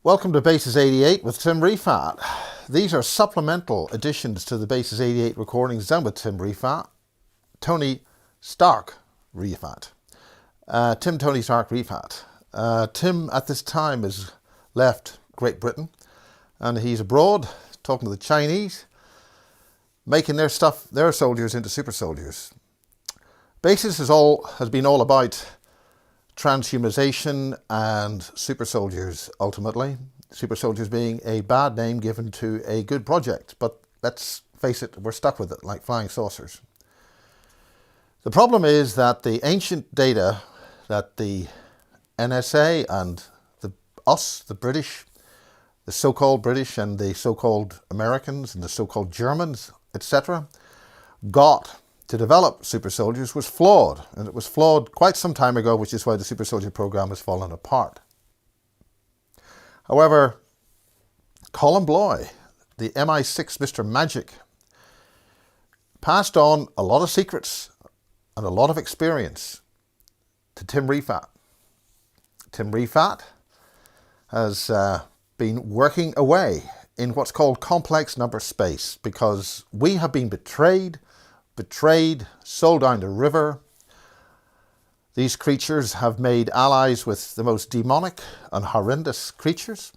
Welcome to Bases 88 with Tim Rifat. These are supplemental additions to the Bases 88 recordings done with Tim Rifat. Tony Stark Rifat. Tim Tony Stark Rifat. Tim at this time has left Great Britain and he's abroad talking to the Chinese, making their soldiers into super soldiers. Bases has been all about transhumanization and super soldiers, ultimately. Super soldiers being a bad name given to a good project, but let's face it, we're stuck with it like flying saucers. The problem is that the ancient data that the NSA and the British, the so-called British and the so-called Americans and the so-called Germans, etc., got to develop super soldiers was flawed, and it was flawed quite some time ago, which is why the super soldier program has fallen apart. However, Colin Bloy, the MI6 Mr. Magic, passed on a lot of secrets and a lot of experience to Tim Rifat. Tim Rifat has been working away in what's called complex number space because we have been betrayed, sold down the river. These creatures have made allies with the most demonic and horrendous creatures.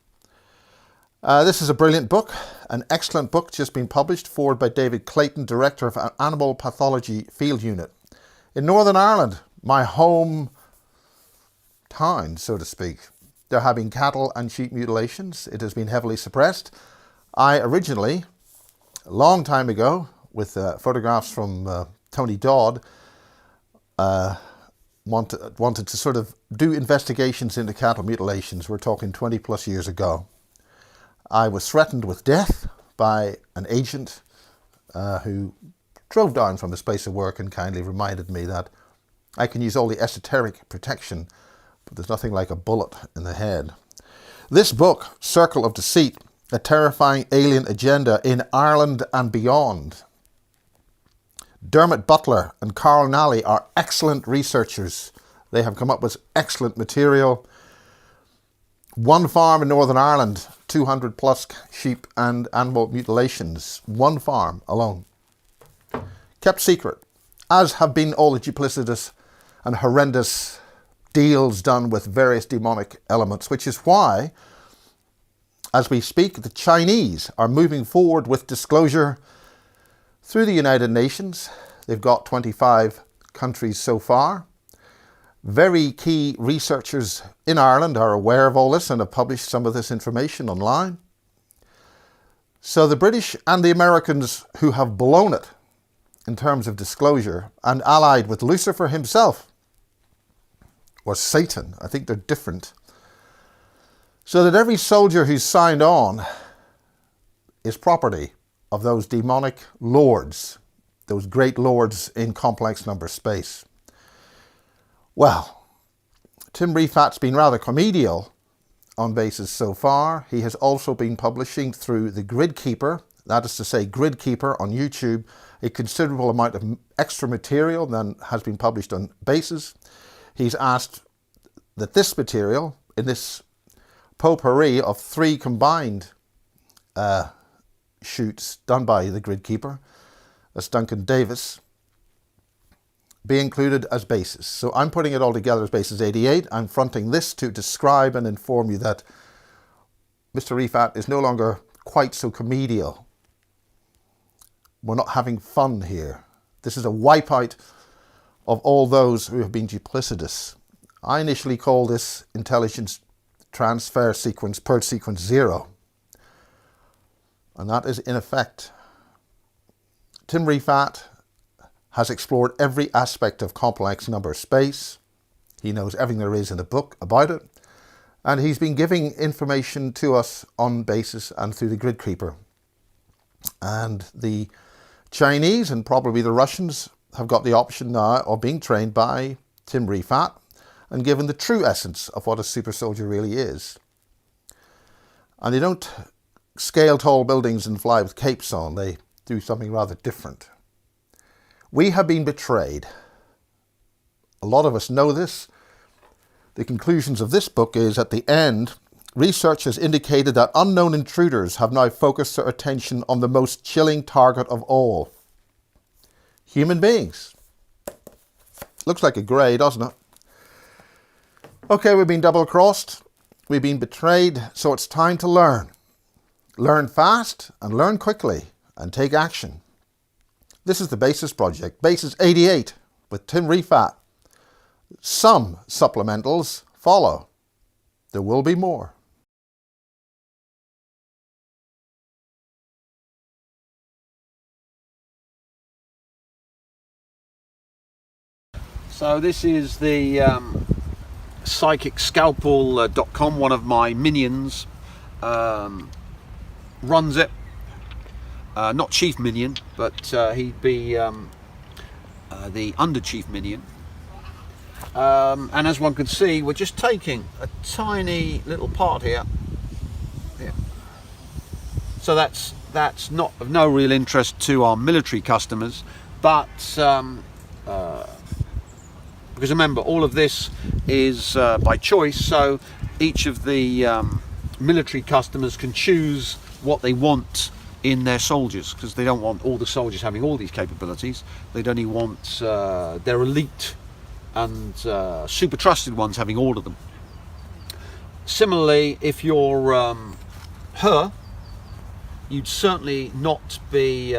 This is a brilliant book, an excellent book just been published, forward by David Clayton, Director of Animal Pathology Field Unit in Northern Ireland, my home town, so to speak. There have been cattle and sheep mutilations. It has been heavily suppressed. I originally, a long time ago, with photographs from Tony Dodd, wanted to sort of do investigations into cattle mutilations. We're talking 20 plus years ago. I was threatened with death by an agent who drove down from his place of work and kindly reminded me that I can use all the esoteric protection, but there's nothing like a bullet in the head. This book, Circle of Deceit, A Terrifying Alien Agenda in Ireland and Beyond. Dermot Butler and Carl Nally are excellent researchers. They have come up with excellent material. One farm in Northern Ireland, 200 plus sheep and animal mutilations. One farm alone. Kept secret, as have been all the duplicitous and horrendous deals done with various demonic elements, which is why, as we speak, the Chinese are moving forward with disclosure through the United Nations. They've got 25 countries so far. Very key researchers in Ireland are aware of all this and have published some of this information online. So the British and the Americans, who have blown it in terms of disclosure and allied with Lucifer himself, or Satan, I think they're different, so that every soldier who's signed on is property of those demonic lords, those great lords in complex number space. Well, Tim Rifat's been rather comedial on Bases so far. He has also been publishing through the Gridkeeper, that is to say Gridkeeper on YouTube, a considerable amount of extra material than has been published on Bases. He's asked that this material, in this potpourri of 3 combined shoots done by the Gridkeeper, as Duncan Davis, be included as Bases. So I'm putting it all together as Bases 88. I'm fronting this to describe and inform you that Mr. Rifat is no longer quite so comedial. We're not having fun here. This is a wipeout of all those who have been duplicitous. I initially called this intelligence transfer sequence, purge sequence 0. And that is in effect. Tim Rifat has explored every aspect of complex number space. He knows everything there is in the book about it. And he's been giving information to us on Bases and through the Gridkeeper. And the Chinese and probably the Russians have got the option now of being trained by Tim Rifat and given the true essence of what a super soldier really is. And they don't scale tall buildings and fly with capes on. They do something rather different. We have been betrayed. A lot of us know this. The conclusions of this book is at the end, research has indicated that unknown intruders have now focused their attention on the most chilling target of all. Human beings. Looks like a grey, doesn't it? Okay, we've been double-crossed. We've been betrayed, so it's time to learn. Learn fast and learn quickly and take action. This is the Basis Project, Basis 88 with Tim Rifat. Some supplementals follow. There will be more. So this is the psychicscalpel.com. One of my minions runs it. Not chief minion, but he'd be the under chief minion. And as one can see, we're just taking a tiny little part here. So that's not of no real interest to our military customers, but because remember, all of this is by choice, so each of the military customers can choose what they want in their soldiers, because they don't want all the soldiers having all these capabilities. They'd only want their elite and super trusted ones having all of them. Similarly, if you're her, you'd certainly not be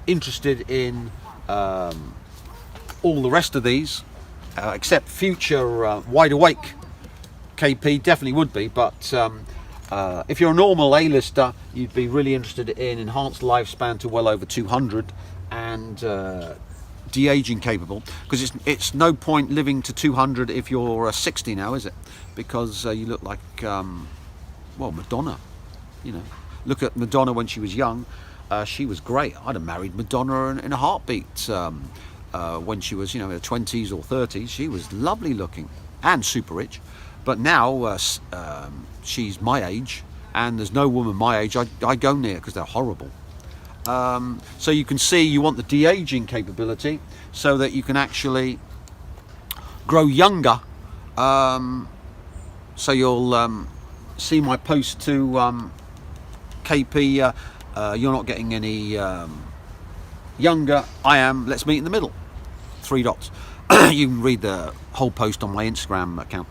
interested in all the rest of these, except future Wide Awake KP definitely would be, but if you're a normal A-lister, you'd be really interested in enhanced lifespan to well over 200 and de-aging capable, because it's no point living to 200 if you're 60 now, is it? Because you look like well, Madonna. You know, look at Madonna when she was young. She was great. I'd have married Madonna in a heartbeat. When she was, in her 20s or 30s, she was lovely looking and super rich. But now she's my age, and there's no woman my age I go near, because they're horrible. So you can see you want the de-aging capability so that you can actually grow younger. So you'll see my post to KP, you're not getting any younger, I am, let's meet in the middle. 3 dots. You can read the whole post on my Instagram account.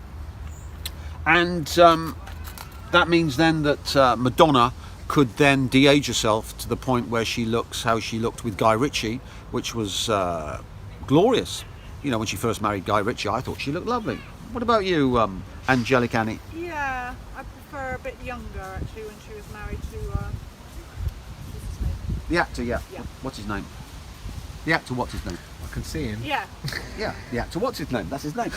And that means then that Madonna could then de-age herself to the point where she looks how she looked with Guy Ritchie, which was glorious. When she first married Guy Ritchie, I thought she looked lovely. What about you, Angelic Annie? Yeah, I prefer a bit younger actually, when she was married to what's his name? The actor, yeah. Yeah. What's his name? The actor, what's his name? I can see him. Yeah. Yeah, the actor, what's his name? That's his name.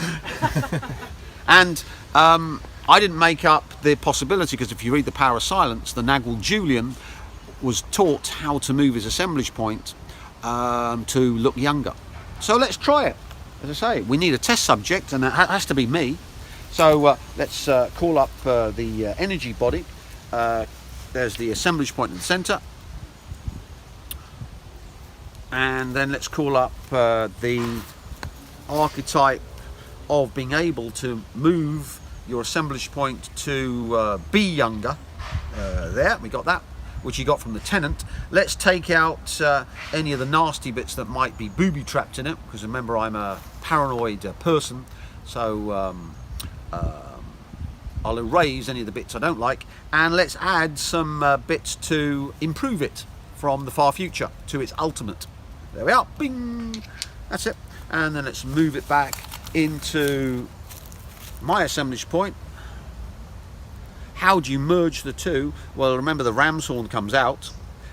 And I didn't make up the possibility, because if you read The Power of Silence, the Nagwal Julian was taught how to move his assemblage point to look younger. So let's try it. As I say, we need a test subject, and it has to be me. So let's call up the energy body. There's the assemblage point in the centre. And then let's call up the archetype of being able to move your assemblage point to be younger. There, we got that, which you got from the tenant. Let's take out any of the nasty bits that might be booby-trapped in it, because remember, I'm a paranoid person, so I'll erase any of the bits I don't like, and let's add some bits to improve it from the far future to its ultimate. There we are, bing, that's it. And then let's move it back into my assemblage point. How do you merge the two? Well, remember, the ram's horn comes out,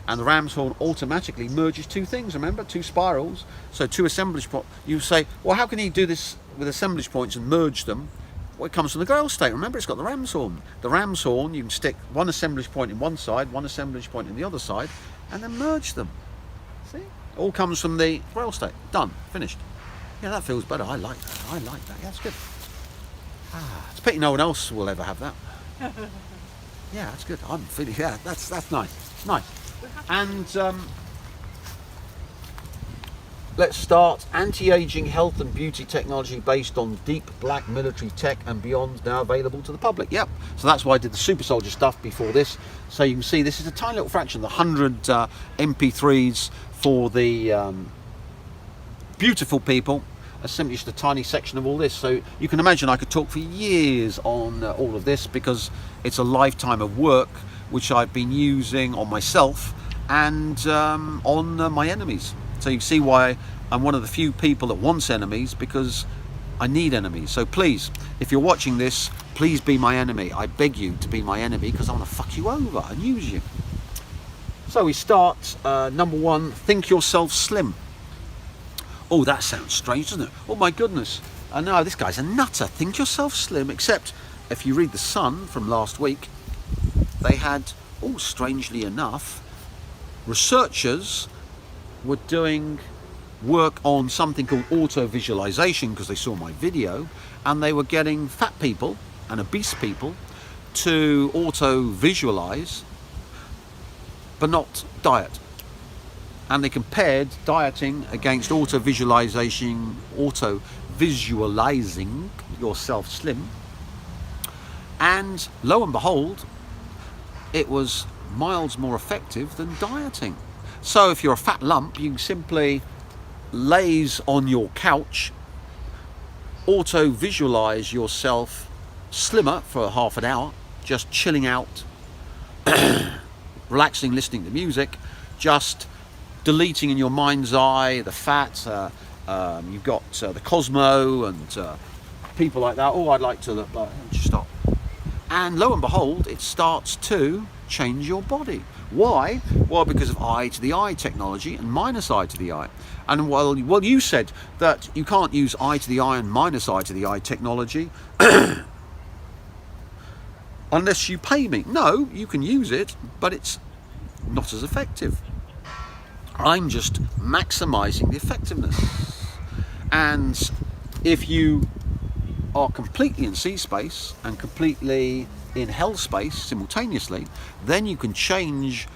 and the ram's horn automatically merges two things, remember, two spirals. So two assemblage points. You say, well, how can he do this with assemblage points and merge them? Well, it comes from the Grail state. Remember, it's got the ram's horn. The ram's horn, you can stick one assemblage point in one side, one assemblage point in the other side, and then merge them. See? All comes from the Grail state. Done. Finished. Yeah, that feels better. I like that. I like that. Yeah, that's good. It's a pity no one else will ever have that. Yeah, that's good. I'm feeling, yeah, that's nice. Nice. And let's start. Anti-aging health and beauty technology based on deep black military tech and beyond, now available to the public. Yep. So that's why I did the super soldier stuff before this. So you can see this is a tiny little fraction, the 100 MP3s for the beautiful people. That's simply just a tiny section of all this. So you can imagine I could talk for years on all of this, because it's a lifetime of work which I've been using on myself and on my enemies. So you can see why I'm one of the few people that wants enemies, because I need enemies. So please, if you're watching this, please be my enemy. I beg you to be my enemy, because I want to fuck you over and use you. So we start, number one, think yourself slim. Oh, that sounds strange, doesn't it? Oh my goodness. I know, this guy's a nutter. Think yourself slim, except if you read The Sun from last week, they had, oh, strangely enough, researchers were doing work on something called auto-visualization, because they saw my video, and they were getting fat people and obese people to auto-visualize, but not diet. And they compared dieting against auto-visualizing yourself slim, and lo and behold, it was miles more effective than dieting. So if you're a fat lump, you can simply laze on your couch, auto-visualize yourself slimmer for half an hour, just chilling out, relaxing, listening to music, just deleting in your mind's eye the fat. You've got the Cosmo and people like that. Oh, I'd like to look like, just stop. And lo and behold, it starts to change your body. Why? Well, because of eye to the eye technology and minus eye to the eye. And well, you said that you can't use eye to the eye and minus eye to the eye technology unless you pay me. No, you can use it, but it's not as effective. I'm just maximizing the effectiveness. And if you are completely in C space and completely in hell space simultaneously, then you can change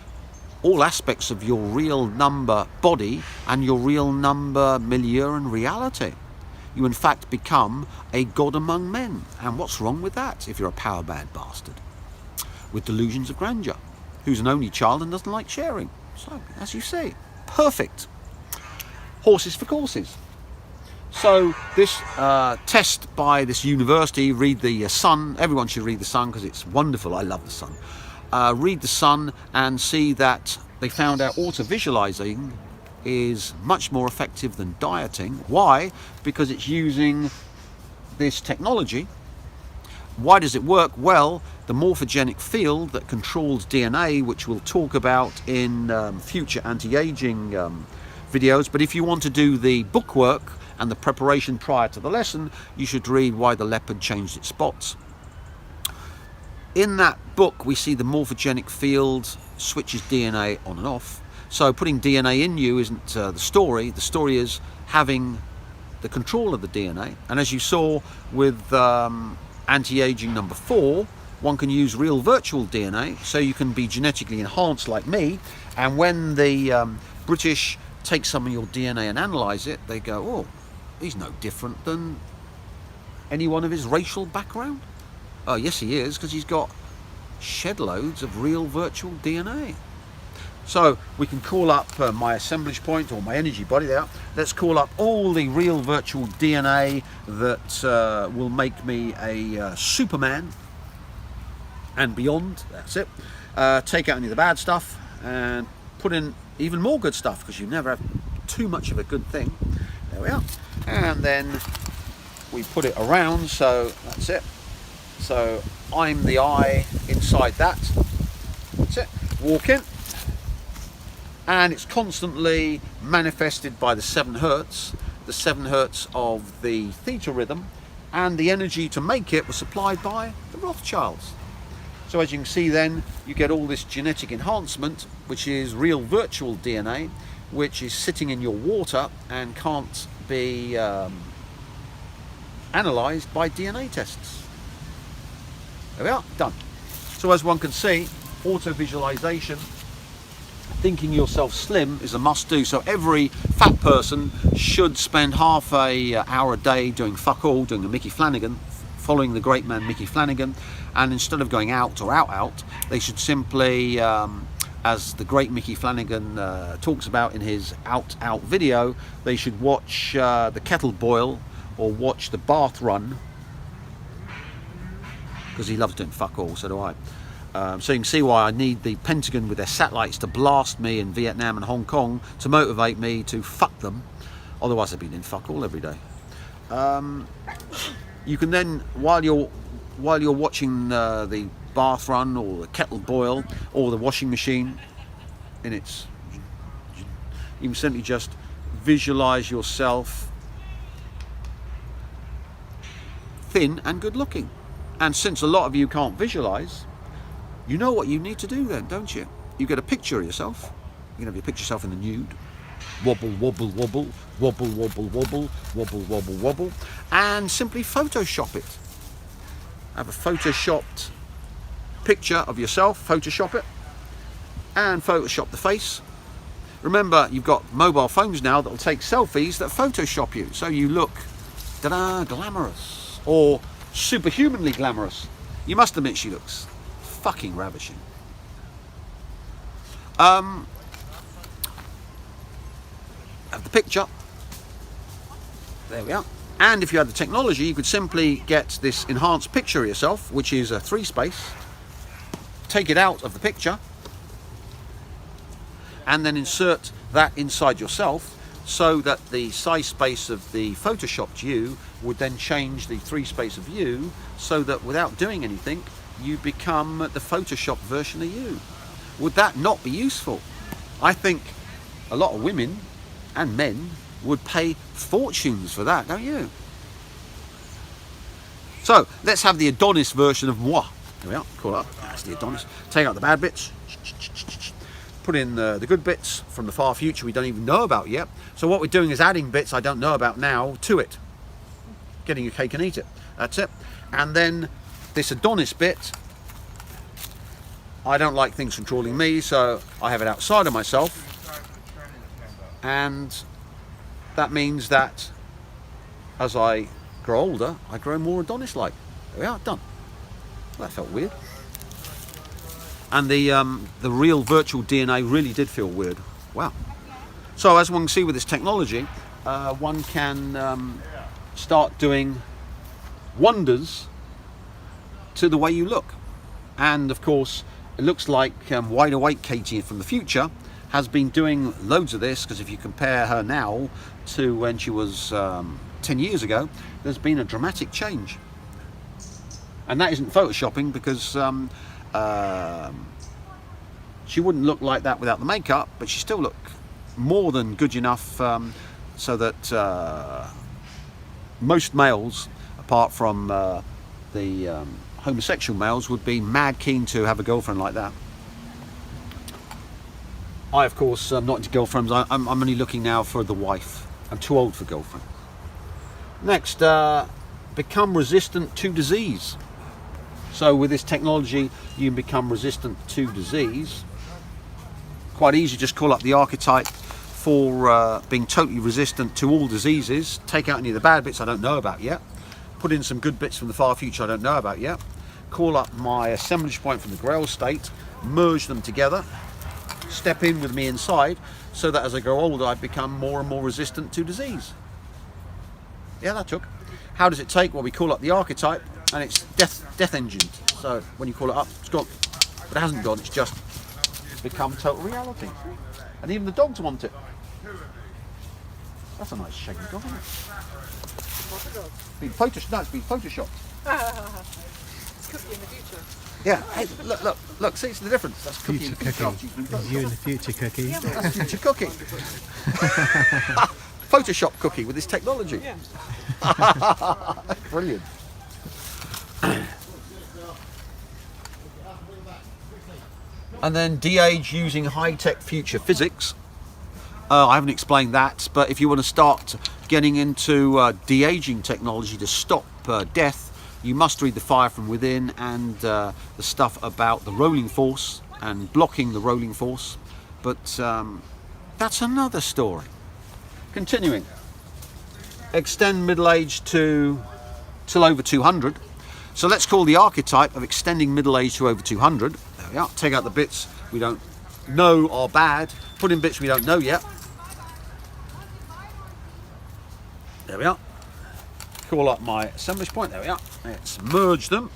all aspects of your real number body and your real number milieu and reality. You in fact become a god among men. And what's wrong with that if you're a power bad bastard with delusions of grandeur, who's an only child and doesn't like sharing? So, as you see, perfect. Horses for courses. So this test by this university, read the Sun. Everyone should read the Sun because it's wonderful. I love the Sun. Read the Sun and see that they found out auto-visualizing is much more effective than dieting. Why? Because it's using this technology. Why does it work? Well, the morphogenic field that controls DNA, which we'll talk about in future anti-aging videos. But if you want to do the bookwork and the preparation prior to the lesson, you should read Why the Leopard Changed Its Spots. In that book, we see the morphogenic field switches DNA on and off. So putting DNA in you isn't the story. The story is having the control of the DNA. And as you saw with anti-aging number 4, one can use real virtual DNA, so you can be genetically enhanced like me. And when the British take some of your DNA and analyze it, they go, oh, he's no different than anyone of his racial background. Oh, yes, he is, because he's got shed loads of real virtual DNA. So we can call up my assemblage point or my energy body there. Let's call up all the real virtual DNA that will make me a Superman and beyond. That's it. Take out any of the bad stuff and put in even more good stuff, because you never have too much of a good thing. There we are. And then we put it around, so that's it. So I'm the eye inside that. That's it. Walk in. And it's constantly manifested by the 7 hertz, the 7 hertz of the theta rhythm, and the energy to make it was supplied by the Rothschilds. So as you can see then, you get all this genetic enhancement, which is real virtual DNA, which is sitting in your water and can't be analysed by DNA tests. There we are, done. So as one can see, auto-visualization thinking yourself slim is a must do. So every fat person should spend half a hour a day doing fuck all, doing a Mickey Flanagan, following the great man Mickey Flanagan, and instead of going out or out, they should simply, as the great Mickey Flanagan talks about in his out video, they should watch the kettle boil or watch the bath run, because he loves doing fuck all, so do I. So you can see why I need the Pentagon with their satellites to blast me in Vietnam and Hong Kong to motivate me to fuck them. Otherwise I'd be doing fuck all every day. You can then, while you're watching the bath run or the kettle boil or the washing machine in its, you can simply just visualize yourself thin and good looking. And since a lot of you can't visualize, you know what you need to do then, don't you? You get a picture of yourself. You can have picture yourself in the nude. Wobble, wobble, wobble, wobble, wobble, wobble, wobble, wobble, wobble, and simply Photoshop it. Have a Photoshopped picture of yourself, Photoshop it, and Photoshop the face. Remember, you've got mobile phones now that'll take selfies that Photoshop you, so you look glamorous or superhumanly glamorous. You must admit she looks fucking ravishing. Have the picture. There we are. And if you had the technology, you could simply get this enhanced picture of yourself, which is a 3-space, take it out of the picture, and then insert that inside yourself, so that the size space of the photoshopped you would then change the 3-space of you, so that without doing anything, you become the Photoshop version of you. Would that not be useful? I think a lot of women and men would pay fortunes for that, don't you? So let's have the Adonis version of moi. There we are, call up, that's the Adonis. Take out the bad bits, put in the good bits from the far future we don't even know about yet. So what we're doing is adding bits I don't know about now to it. Getting your cake and eat it, that's it. And then this Adonis bit, I don't like things controlling me, so I have it outside of myself. And that means that as I grow older, I grow more Adonis-like. There we are, done. Well, that felt weird. And the real virtual DNA really did feel weird. Wow. So as one can see with this technology, one can start doing wonders to the way you look. And of course, it looks like Wide Awake Katie from the future has been doing loads of this, because if you compare her now to when she was 10 years ago, there's been a dramatic change. And that isn't photoshopping, because she wouldn't look like that without the makeup, but she still looked more than good enough so that most males, apart from the homosexual males, would be mad keen to have a girlfriend like that. I, of course, am not into girlfriends. I'm only looking now for the wife. I'm too old for girlfriend. Next, become resistant to disease. So with this technology, you can become resistant to disease. Quite easy, just call up the archetype for being totally resistant to all diseases. Take out any of the bad bits I don't know about yet. Put in some good bits from the far future I don't know about yet. Call up my assemblage point from the Grail state, merge them together, step in with me inside, so that as I grow older I become more and more resistant to disease. Yeah, that took. How does it take? Well, we call up the archetype, and it's death engined. So when you call it up, it's gone. But it hasn't gone, it's just become total reality. And even the dogs want it. That's a nice shaggy dog, isn't it? What's the dog? It's been photoshopped. It's Cookie in the future. Yeah, hey, look, see, it's the difference. That's Cookie in the future. It's you in the future, Cookie. Yeah, That's future Cookie. Photoshop Cookie with this technology. yeah. Brilliant. And then de-age using high-tech future physics. I haven't explained that, but if you want to start getting into de-aging technology to stop death, you must read The Fire from Within and the stuff about the rolling force and blocking the rolling force. But that's another story. Continuing. Extend middle age till over 200. So let's call the archetype of extending middle age to over 200. There we are. Take out the bits we don't know are bad. Put in bits we don't know yet. There we are. Call up my assemblage point. There we are. Let's merge them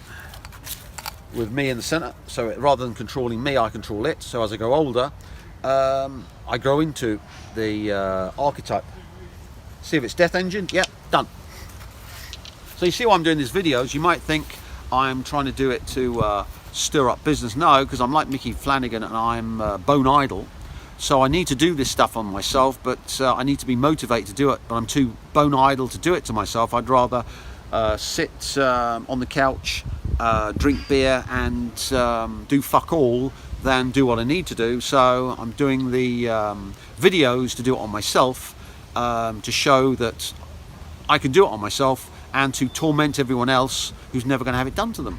with me in the center. So rather than controlling me, I control it. So as I go older, I grow into the archetype. See if it's death engine. Yep, done. So you see why I'm doing these videos. You might think I'm trying to do it to stir up business. No, because I'm like Mickey Flanagan and I'm bone idle. So I need to do this stuff on myself, but I need to be motivated to do it. But I'm too bone idle to do it to myself. I'd rather sit on the couch, drink beer and do fuck all than do what I need to do. So I'm doing the videos to do it on myself, to show that I can do it on myself, and to torment everyone else who's never going to have it done to them.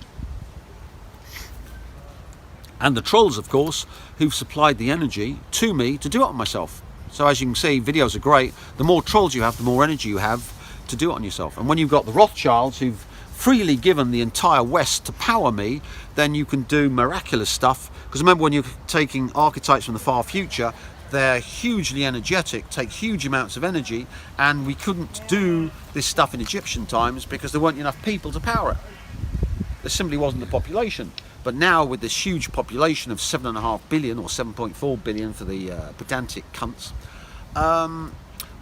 And the trolls, of course, who've supplied the energy to me to do it on myself. So as you can see, videos are great. The more trolls you have, the more energy you have to do it on yourself. And when you've got the Rothschilds who've freely given the entire West to power me, then you can do miraculous stuff. Because remember, when you're taking archetypes from the far future, they're hugely energetic, take huge amounts of energy, and we couldn't do this stuff in Egyptian times because there weren't enough people to power it. There simply wasn't the population. But now with this huge population of 7.5 billion or 7.4 billion for the pedantic cunts,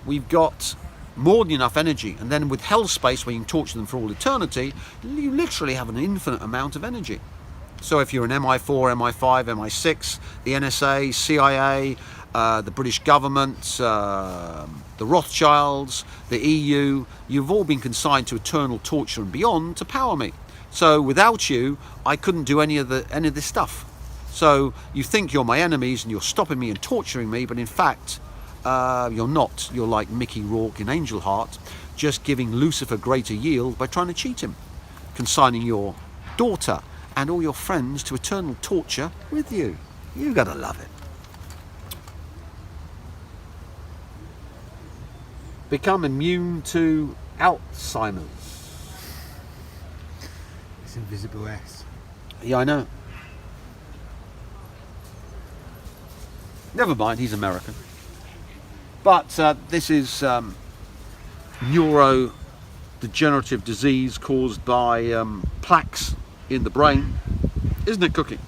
we've got more than enough energy. And then with hell space, where you can torture them for all eternity, you literally have an infinite amount of energy. So if you're an MI4, MI5, MI6, the NSA, CIA, the British government, the Rothschilds, the EU, you've all been consigned to eternal torture and beyond to power me. So without you, I couldn't do any of this stuff. So you think you're my enemies and you're stopping me and torturing me, but in fact, you're not. You're like Mickey Rourke in Angel Heart, just giving Lucifer greater yield by trying to cheat him, consigning your daughter and all your friends to eternal torture with you. You gotta love it. Become immune to Alzheimer's. It's invisible S. Yeah, I know. Never mind, he's American. But this is neurodegenerative disease caused by plaques in the brain. Isn't it, Cookie?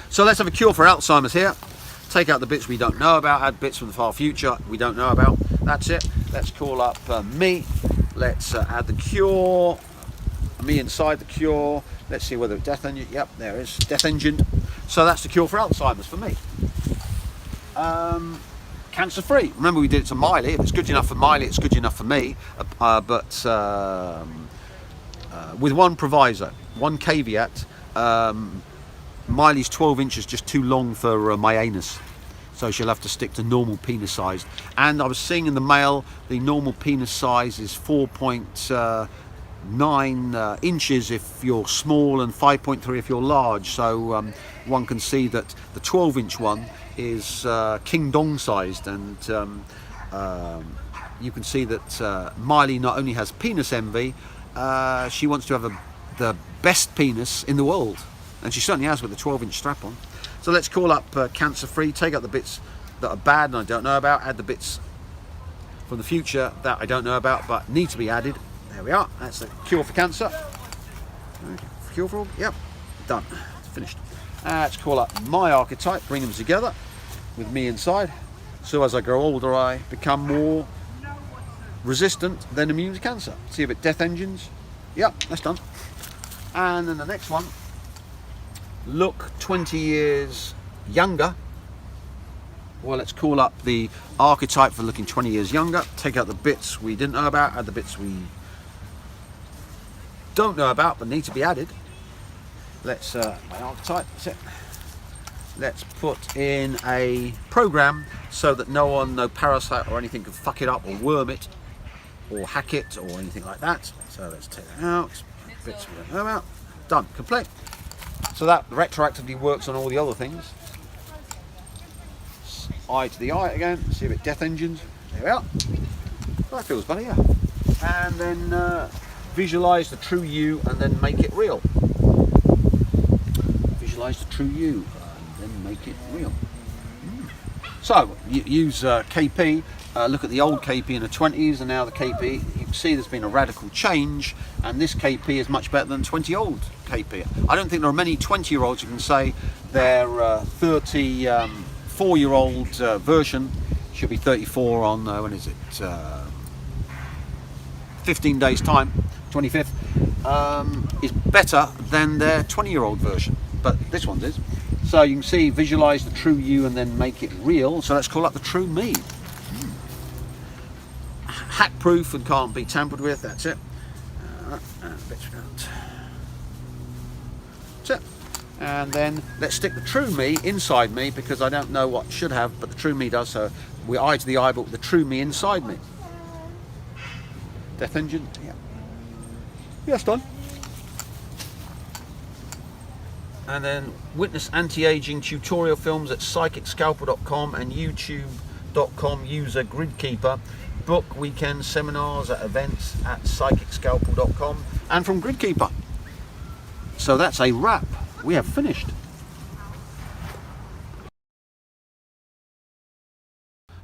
So let's have a cure for Alzheimer's here. Take out the bits we don't know about, add bits from the far future we don't know about. That's it. Let's call up me. Let's add the cure. Me inside the cure. Let's see whether it's death engine. Yep, there it is. Death engine. So that's the cure for Alzheimer's for me. Cancer free. Remember, we did it to Miley. If it's good enough for Miley, it's good enough for me. But with one proviso, one caveat. Miley's 12 inches just too long for my anus, so she'll have to stick to normal penis size. And I was seeing in the mail the normal penis size is 4.9 inches if you're small and 5.3 if you're large. So one can see that the 12-inch one is king dong sized, and you can see that Miley not only has penis envy, she wants to have the best penis in the world. And she certainly has with the 12-inch strap on. So let's call up cancer free, take out the bits that are bad and I don't know about, add the bits from the future that I don't know about but need to be added. There we are, that's the cure for cancer. Cure for all? Yep, done, it's finished. Let's call up my archetype, bring them together with me inside. So as I grow older, I become more resistant than immune to cancer. See if it death engines. Yep, that's done. And then the next one. Look 20 years younger. Well, let's call up the archetype for looking 20 years younger. Take out the bits we didn't know about, add the bits we don't know about but need to be added. Let's, my archetype, that's it. Let's put in a program so that no parasite or anything can fuck it up or worm it or hack it or anything like that. So let's take that out. Bits we don't know about. Done, complete. So that retroactively works on all the other things. Eye to the eye again, see a bit death engines. There we are. That feels better, yeah. And then visualise the true you and then make it real. Visualise the true you and then make it real. So, use KP, look at the old KP in the 20s and now the KP. You can see there's been a radical change, and this KP is much better than 20-old KP. I don't think there are many 20-year-olds who can say their 34-year-old version should be 34 on, when is it, 15 days time, 25th, is better than their 20-year-old version, but this one is. So you can see, visualize the true you and then make it real. So let's call that the true me. Hack proof and can't be tampered with, that's it. That's it. And then let's stick the true me inside me, because I don't know what should have, but the true me does. So we're eye to the eye, but with the true me inside me. Death engine, yeah. Yes, done. And then witness anti-aging tutorial films at psychicscalpel.com and youtube.com user Gridkeeper. Book weekend seminars at events at psychicscalpel.com and from Gridkeeper. So that's a wrap. We have finished.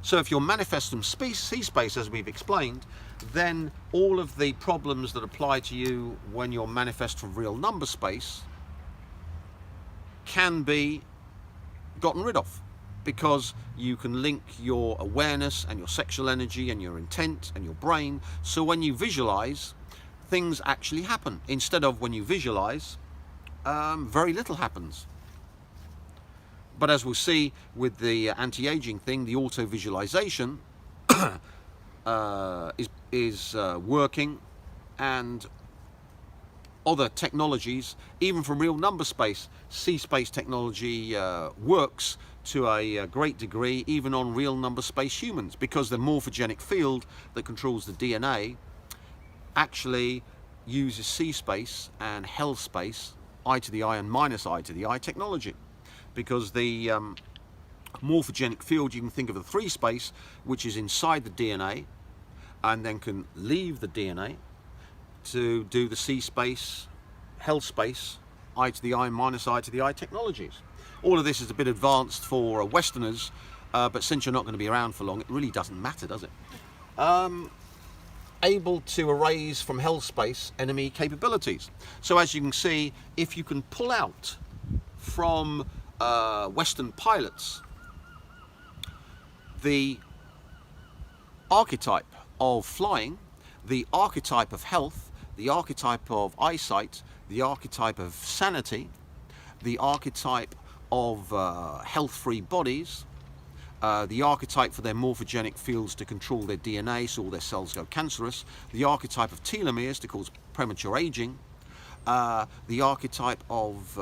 So if you're manifestum C-space, as we've explained, then all of the problems that apply to you when you're manifest from real number space can be gotten rid of, because you can link your awareness and your sexual energy and your intent and your brain. So when you visualize, things actually happen. Instead of when you visualize, very little happens. But as we'll see with the anti-aging thing, the auto-visualization is working, and other technologies, even from real number space, C-space technology works to a great degree, even on real number space humans, because the morphogenic field that controls the DNA actually uses C-space and hell space, eye to the eye and minus eye to the eye technology. Because the morphogenic field, you can think of the 3-space, which is inside the DNA, and then can leave the DNA to do the C-space, hell space, eye to the eye, minus eye to the eye technologies. All of this is a bit advanced for Westerners, but since you're not going to be around for long, it really doesn't matter, does it? Able to erase from hell space enemy capabilities. So as you can see, if you can pull out from Western pilots the archetype of flying, the archetype of health, the archetype of eyesight, the archetype of sanity, the archetype of health-free bodies, the archetype for their morphogenic fields to control their DNA so all their cells go cancerous, the archetype of telomeres to cause premature aging, the archetype of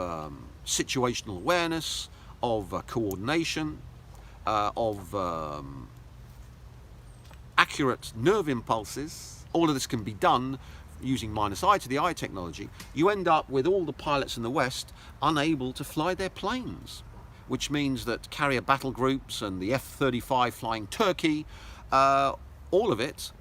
situational awareness, of coordination, of accurate nerve impulses. All of this can be done using minus eye to the eye technology. You end up with all the pilots in the West unable to fly their planes, which means that carrier battle groups and the F-35 flying Turkey, all of it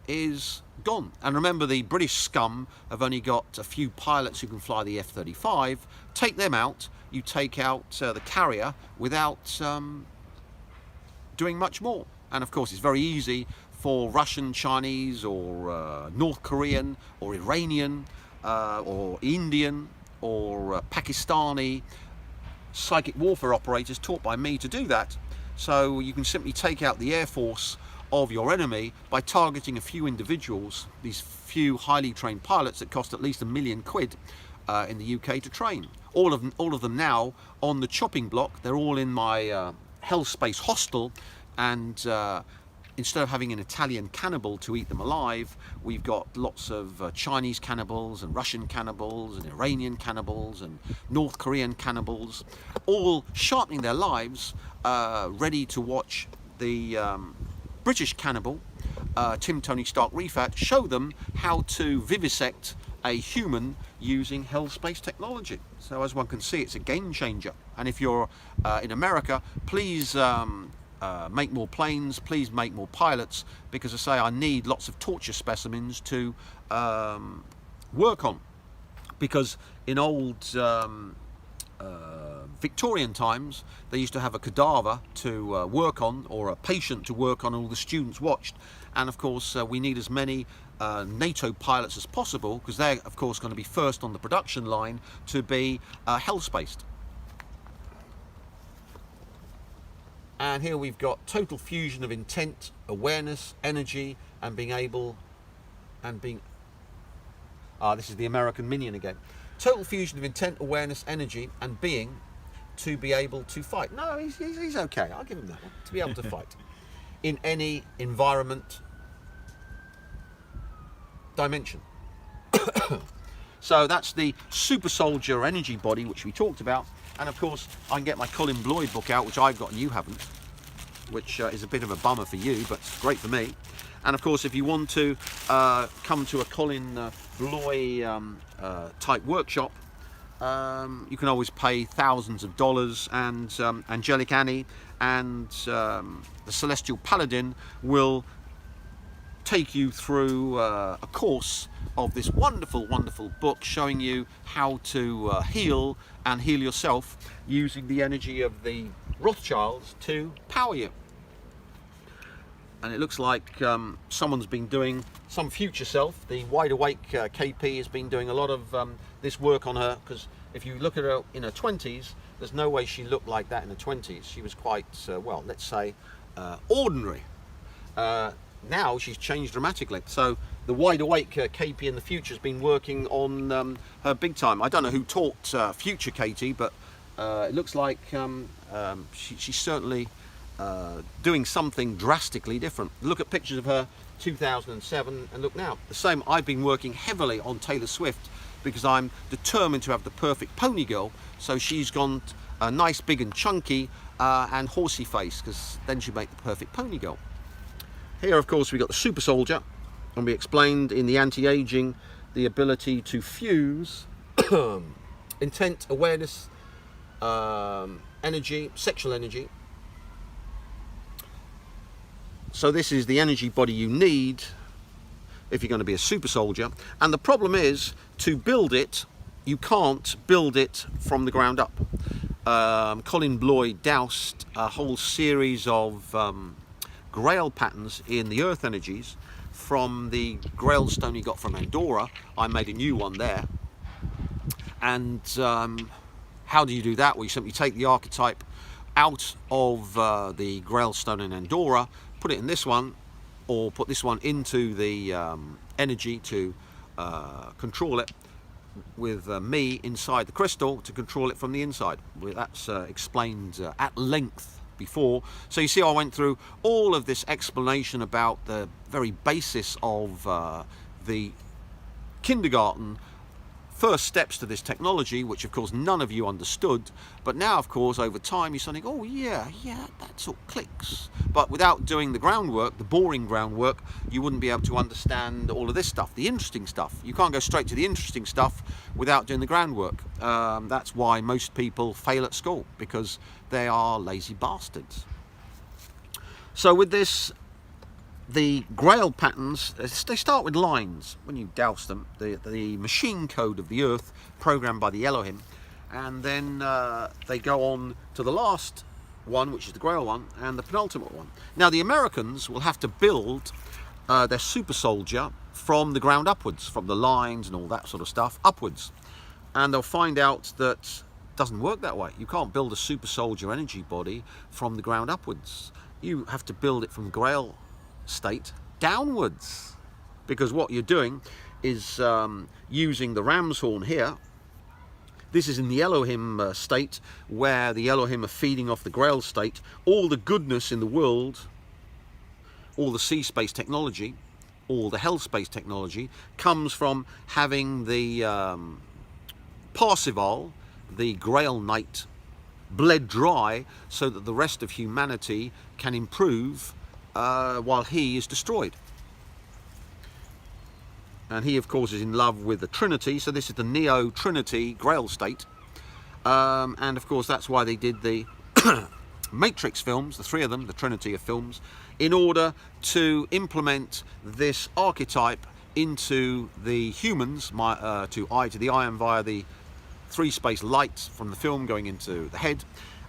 is gone. And remember, the British scum have only got a few pilots who can fly the F-35. Take them out, you take out the carrier without doing much more. And of course, it's very easy for Russian, Chinese, or North Korean, or Iranian, or Indian, or Pakistani psychic warfare operators taught by me to do that. So you can simply take out the air force of your enemy by targeting a few individuals, these few highly trained pilots that cost at least £1 million in the UK to train. All of them now on the chopping block. They're all in my hell space hostel, and instead of having an Italian cannibal to eat them alive, we've got lots of Chinese cannibals and Russian cannibals and Iranian cannibals and North Korean cannibals, all sharpening their lives, ready to watch the British cannibal, Tim Tony Stark Rifat, show them how to vivisect a human using hell space technology. So as one can see, it's a game changer. And if you're in America, please make more planes, please make more pilots, because I say I need lots of torture specimens to work on. Because in old Victorian times, they used to have a cadaver to work on, or a patient to work on, all the students watched. And of course we need as many NATO pilots as possible, because they're of course going to be first on the production line to be hell-spaced. And here we've got total fusion of intent, awareness, energy, and being able, and being, this is the American minion again. Total fusion of intent, awareness, energy, and being to be able to fight. No, he's okay, I'll give him that one. To be able to fight in any environment, dimension. So that's the super soldier energy body, which we talked about. And of course I can get my Colin Bloyd book out, which I've got and you haven't, which is a bit of a bummer for you, but it's great for me. And of course if you want to come to a Colin Bloyd type workshop, you can always pay thousands of dollars, and Angelic Annie and the Celestial Paladin will take you through a course of this wonderful, wonderful book showing you how to heal and heal yourself using the energy of the Rothschilds to power you. And it looks like someone's been doing, some future self, the Wide Awake KP has been doing a lot of this work on her, because if you look at her in her 20s, there's no way she looked like that in her 20s. She was quite, well, let's say, ordinary. Now she's changed dramatically. So the Wide Awake KP in the future has been working on her big time. I don't know who taught future Katie, but it looks like she's certainly doing something drastically different. Look at pictures of her 2007 and look now. The same, I've been working heavily on Taylor Swift because I'm determined to have the perfect pony girl. So she's gone nice, big and chunky and horsey face, because then she'd make the perfect pony girl. Here, of course, we got the super soldier, and we explained in the anti-aging the ability to fuse intent, awareness, energy, sexual energy. So this is the energy body you need if you're going to be a super soldier. And the problem is, to build it, you can't build it from the ground up. Colin Bloyd doused a whole series of Grail patterns in the earth energies from the Grail stone he got from Andorra. I made a new one there. And how do you do that? Well, you simply take the archetype out of the Grail stone in Andorra, put it in this one, or put this one into the energy to control it, with me inside the crystal to control it from the inside. That's explained at length before. So you see, I went through all of this explanation about the very basis of the kindergarten first steps to this technology, which of course none of you understood. But now, of course, over time, you're saying, oh yeah, that sort of clicks. But without doing the groundwork, the boring groundwork, you wouldn't be able to understand all of this stuff, the interesting stuff. You can't go straight to the interesting stuff without doing the groundwork. That's why most people fail at school, because they are lazy bastards. So with this, the Grail patterns, they start with lines when you douse them, the machine code of the earth programmed by the Elohim, and then they go on to the last one, which is the Grail one, and the penultimate one. Now the Americans will have to build their super soldier from the ground upwards, from the lines and all that sort of stuff upwards, and they'll find out that it doesn't work that way. You can't build a super soldier energy body from the ground upwards. You have to build it from Grail state downwards, because what you're doing is using the ram's horn here. This is in the Elohim state, where the Elohim are feeding off the Grail state. All the goodness in the world, all the sea space technology, all the hell space technology comes from having the Parsival, the Grail Knight, bled dry so that the rest of humanity can improve while he is destroyed. and he of course is in love with the Trinity, so this is the Neo Trinity Grail state, and of course that's why they did the Matrix films, the 3 of them, the Trinity of films, in order to implement this archetype into the humans, to the ion via the 3-space light from the film going into the head.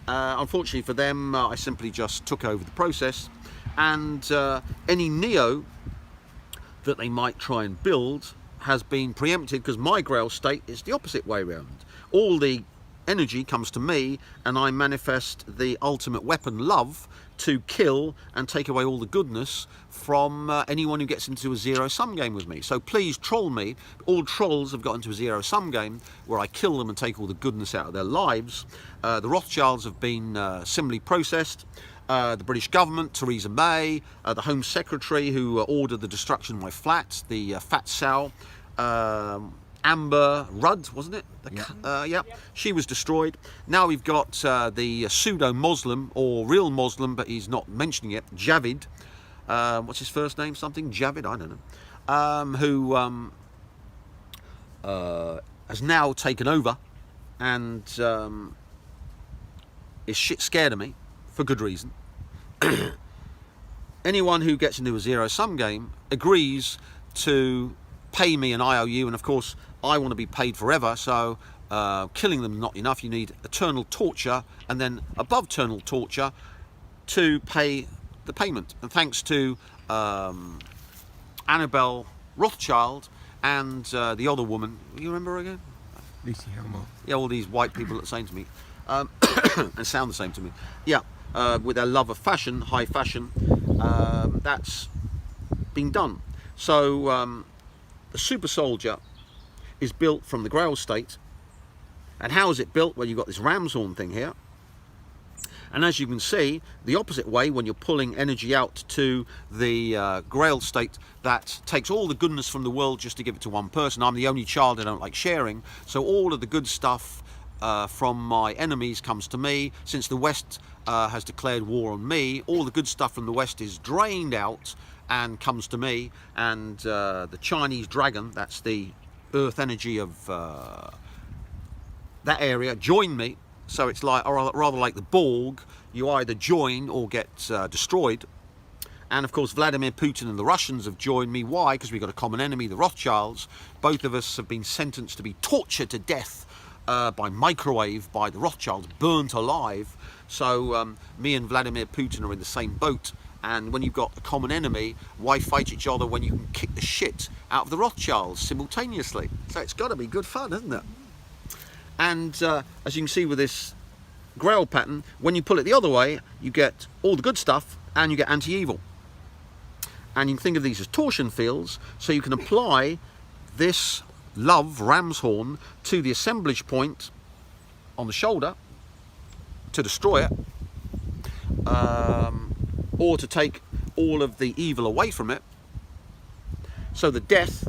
Unfortunately for them, I simply just took over the process, and any Neo that they might try and build has been preempted, because my Grail state is the opposite way around. All the energy comes to me, and I manifest the ultimate weapon, love, to kill and take away all the goodness from anyone who gets into a zero-sum game with me. So please troll me. All trolls have got into a zero-sum game where I kill them and take all the goodness out of their lives. The Rothschilds have been similarly processed. The British government, Theresa May, the Home Secretary who ordered the destruction of my flat, the fat sow, Amber Rudd, wasn't it? Yeah. She was destroyed. Now we've got the pseudo-Muslim, or real Muslim, but he's not mentioning it, Javid. What's his first name? Something? Javid? I don't know. Who has now taken over and is shit scared of me, for good reason. Anyone who gets into a zero-sum game agrees to pay me an IOU, and of course I want to be paid forever, so killing them not enough. You need eternal torture, and then above eternal torture to pay the payment. And thanks to Annabelle Rothschild and the other woman, you remember her again? Lucy Hellmore. Yeah, all these white people that are saying to me and sound the same to me. Yeah, with their love of fashion, high fashion, that's been done. So the super soldier is built from the Grail state. And how is it built? Well, you've got this ram's horn thing here. And as you can see, the opposite way, when you're pulling energy out to the Grail state, that takes all the goodness from the world just to give it to one person. I'm the only child, I don't like sharing. So all of the good stuff from my enemies comes to me. Since the West has declared war on me, all the good stuff from the West is drained out and comes to me. And the Chinese dragon, that's the earth energy of that area, join me. So it's like, or rather like the Borg, you either join or get destroyed. And of course Vladimir Putin and the Russians have joined me. Why? Because we've got a common enemy, the Rothschilds. Both of us have been sentenced to be tortured to death by microwave by the Rothschilds, burnt alive. So me and Vladimir Putin are in the same boat. And when you've got a common enemy, why fight each other when you can kick the shit out of the Rothschilds simultaneously? So it's got to be good fun, isn't it? And as you can see with this Grail pattern, when you pull it the other way, you get all the good stuff and you get anti-evil. And you can think of these as torsion fields, so you can apply this love ram's horn to the assemblage point on the shoulder to destroy it, or to take all of the evil away from it. So the death,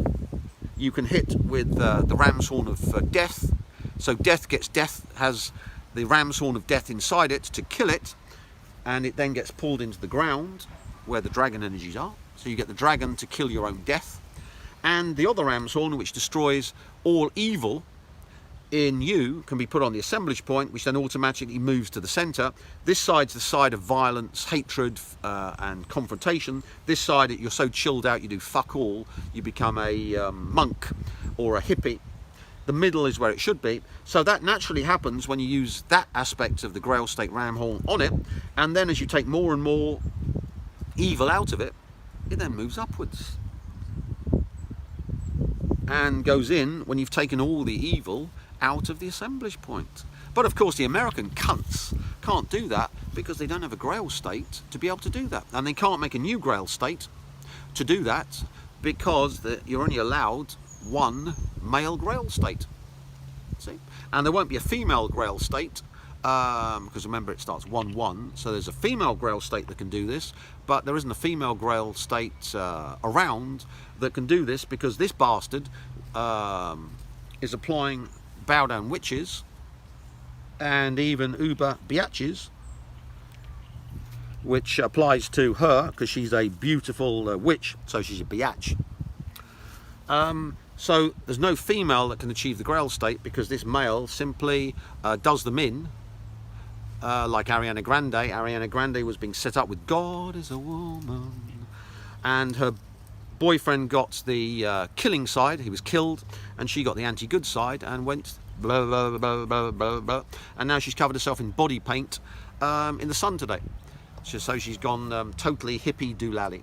you can hit with the ram's horn of death. So death gets death, has the ram's horn of death inside it to kill it, and it then gets pulled into the ground where the dragon energies are. So you get the dragon to kill your own death. And the other ram's horn, which destroys all evil in you, can be put on the assemblage point, which then automatically moves to the center. This side's the side of violence, hatred, and confrontation. This side, you're so chilled out you do fuck all, you become a monk or a hippie. The middle is where it should be. So that naturally happens when you use that aspect of the Grail state ram horn on it, and then as you take more and more evil out of it, it then moves upwards and goes in when you've taken all the evil out of the assemblage point. But of course the American cunts can't do that because they don't have a Grail state to be able to do that, and they can't make a new Grail state to do that because you're only allowed one male Grail state. See? And there won't be a female Grail state because remember it starts 1-1, so there's a female Grail state that can do this, but there isn't a female Grail state around that can do this, because this bastard is applying bow down witches and even uber biatches, which applies to her because she's a beautiful witch, so she's a biatch. So there's no female that can achieve the Grail state because this male simply does them in, like Ariana Grande. Ariana Grande was being set up with God is a woman, and her boyfriend got the killing side, he was killed, and she got the anti-good side and went blah blah blah blah blah blah, and now she's covered herself in body paint in the sun today. So she's gone totally hippie doolally.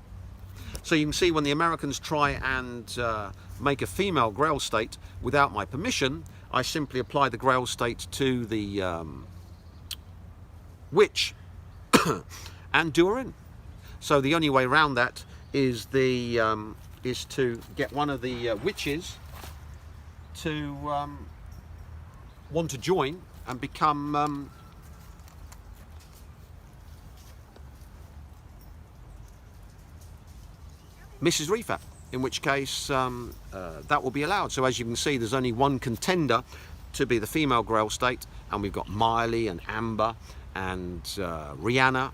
So you can see when the Americans try and make a female Grail state without my permission, I simply apply the Grail state to the witch and do her in. So the only way around that is to get one of the witches to want to join and become Mrs. Rifat, in which case that will be allowed. So as you can see, there's only one contender to be the female Grail state, and we've got Miley and Amber and Rihanna,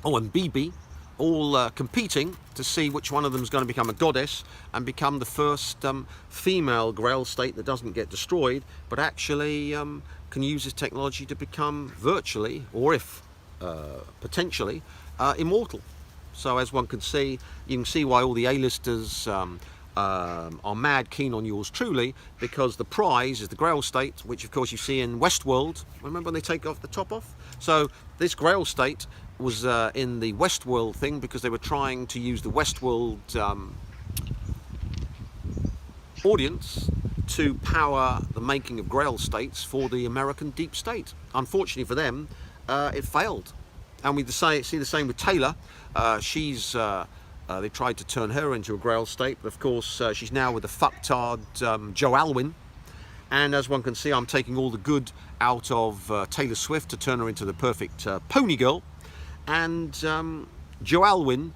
and BB, all competing to see which one of them is going to become a goddess and become the first female Grail state that doesn't get destroyed, but actually can use this technology to become virtually, or if potentially, immortal. So as one can see, you can see why all the A-listers are mad keen on yours truly, because the prize is the Grail state, which of course you see in Westworld. Remember when they take off the top off? So this Grail state was in the Westworld thing because they were trying to use the Westworld audience to power the making of Grail states for the American deep state. Unfortunately for them, it failed. And we see the same with Taylor. They tried to turn her into a Grail state, but of course she's now with the fucktard Joe Alwyn. And as one can see, I'm taking all the good out of Taylor Swift to turn her into the perfect pony girl. And Joe Alwyn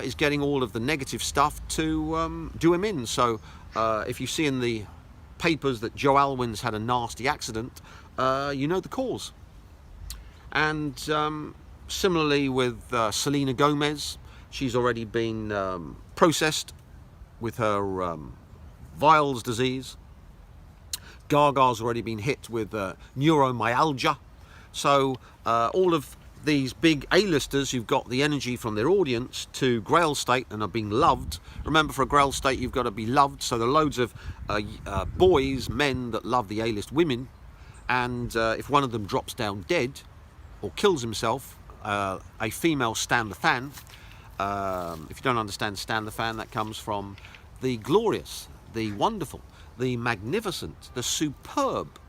is getting all of the negative stuff to do him in. So if you see in the papers that Joe Alwyn's had a nasty accident, you know the cause. And similarly with Selena Gomez, she's already been processed with her Weil's disease. Gaga's already been hit with neuromyalgia. So all of these big A-listers who've got the energy from their audience to Grail state and are being loved. Remember, for a Grail state you've got to be loved, so there are loads of boys, men that love the A-list women, and if one of them drops down dead or kills himself, a female Stan the Fan. If you don't understand Stan the Fan, that comes from the glorious, the wonderful, the magnificent, the superb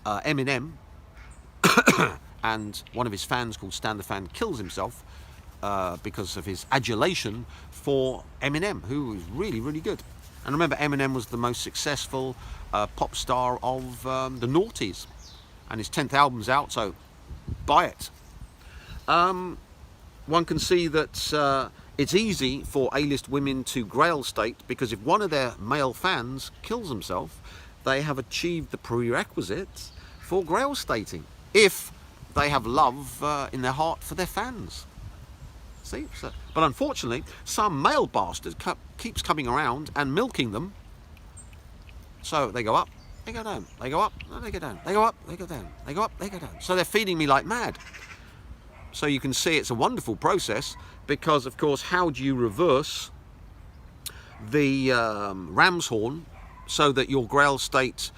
Eminem. And one of his fans called Stan the Fan kills himself because of his adulation for Eminem, who is really, really good. And remember, Eminem was the most successful pop star of the noughties, and his 10th album's out, so buy it. One can see that it's easy for A-list women to Grail state, because if one of their male fans kills himself, they have achieved the prerequisites for Grail stating, if they have love in their heart for their fans. See? So, but unfortunately, some male bastard keeps coming around and milking them. So they go up, they go down, they go up, they go down, they go up, they go down, they go up, they go down. So they're feeding me like mad. So you can see it's a wonderful process, because of course, how do you reverse the ram's horn so that your Grail state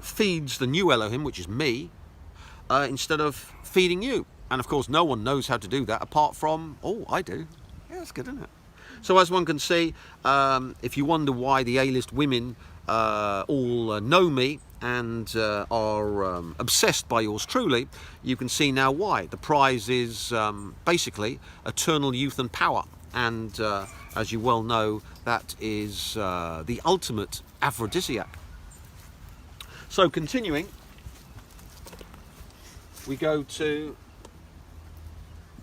feeds the new Elohim, which is me, instead of feeding you? And of course, no one knows how to do that apart from, oh, I do. Yeah, that's good, isn't it? So as one can see, if you wonder why the A-list women all know me and are obsessed by yours truly, you can see now why. The prize is basically eternal youth and power. And as you well know, that is the ultimate aphrodisiac. So continuing, we go to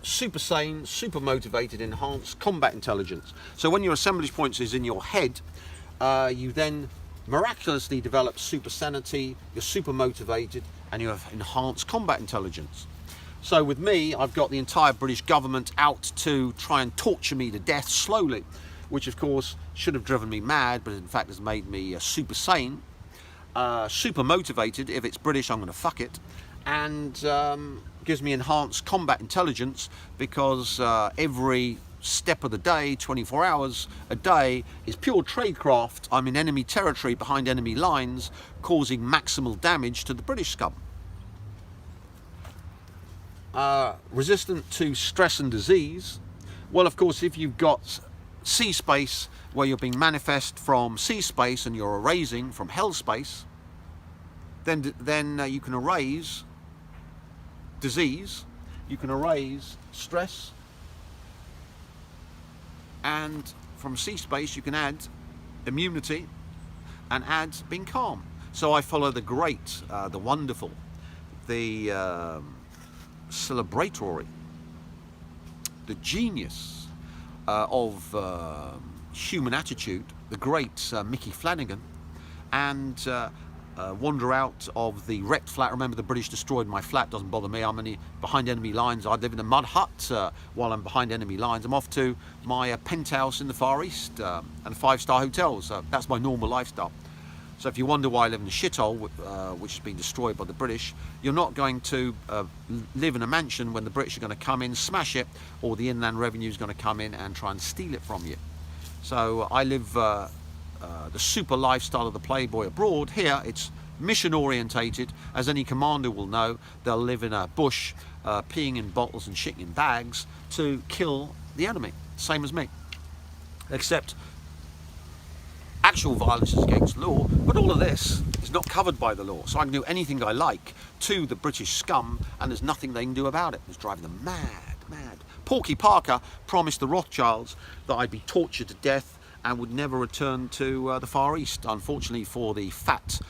super sane, super motivated, enhanced combat intelligence. So when your assemblage points is in your head, you then miraculously develop super sanity, you're super motivated, and you have enhanced combat intelligence. So with me, I've got the entire British government out to try and torture me to death slowly. which of course should have driven me mad, but in fact has made me super sane, super motivated. If it's British, I'm going to fuck it, and gives me enhanced combat intelligence, because every step of the day, 24 hours a day, is pure tradecraft. I'm in enemy territory, behind enemy lines, causing maximal damage to the British scum. Resistant to stress and disease. Well, of course, if you've got sea space where you're being manifest from sea space and you're erasing from hell space, then you can erase disease, you can erase stress, and from sea space you can add immunity and add being calm. So I follow the great, the wonderful, the celebratory, the genius of human attitude, the great Mickey Flanagan, and wander out of the wrecked flat. Remember, the British destroyed my flat, doesn't bother me. I'm behind enemy lines. I live in a mud hut while I'm behind enemy lines. I'm off to my penthouse in the Far East and a 5-star hotel, so that's my normal lifestyle. So if you wonder why I live in a shithole, which has been destroyed by the British, you're not going to live in a mansion when the British are going to come in, smash it, or the Inland Revenue is going to come in and try and steal it from you. So I live the super lifestyle of the playboy abroad. Here it's mission orientated. As any commander will know, they'll live in a bush, peeing in bottles and shitting in bags to kill the enemy, same as me, except actual violence is against law. But all of this is not covered by the law, so I can do anything I like to the British scum, and there's nothing they can do about it. It's driving them mad. Porky Parker promised the Rothschilds that I'd be tortured to death and would never return to the Far East. Unfortunately for the fat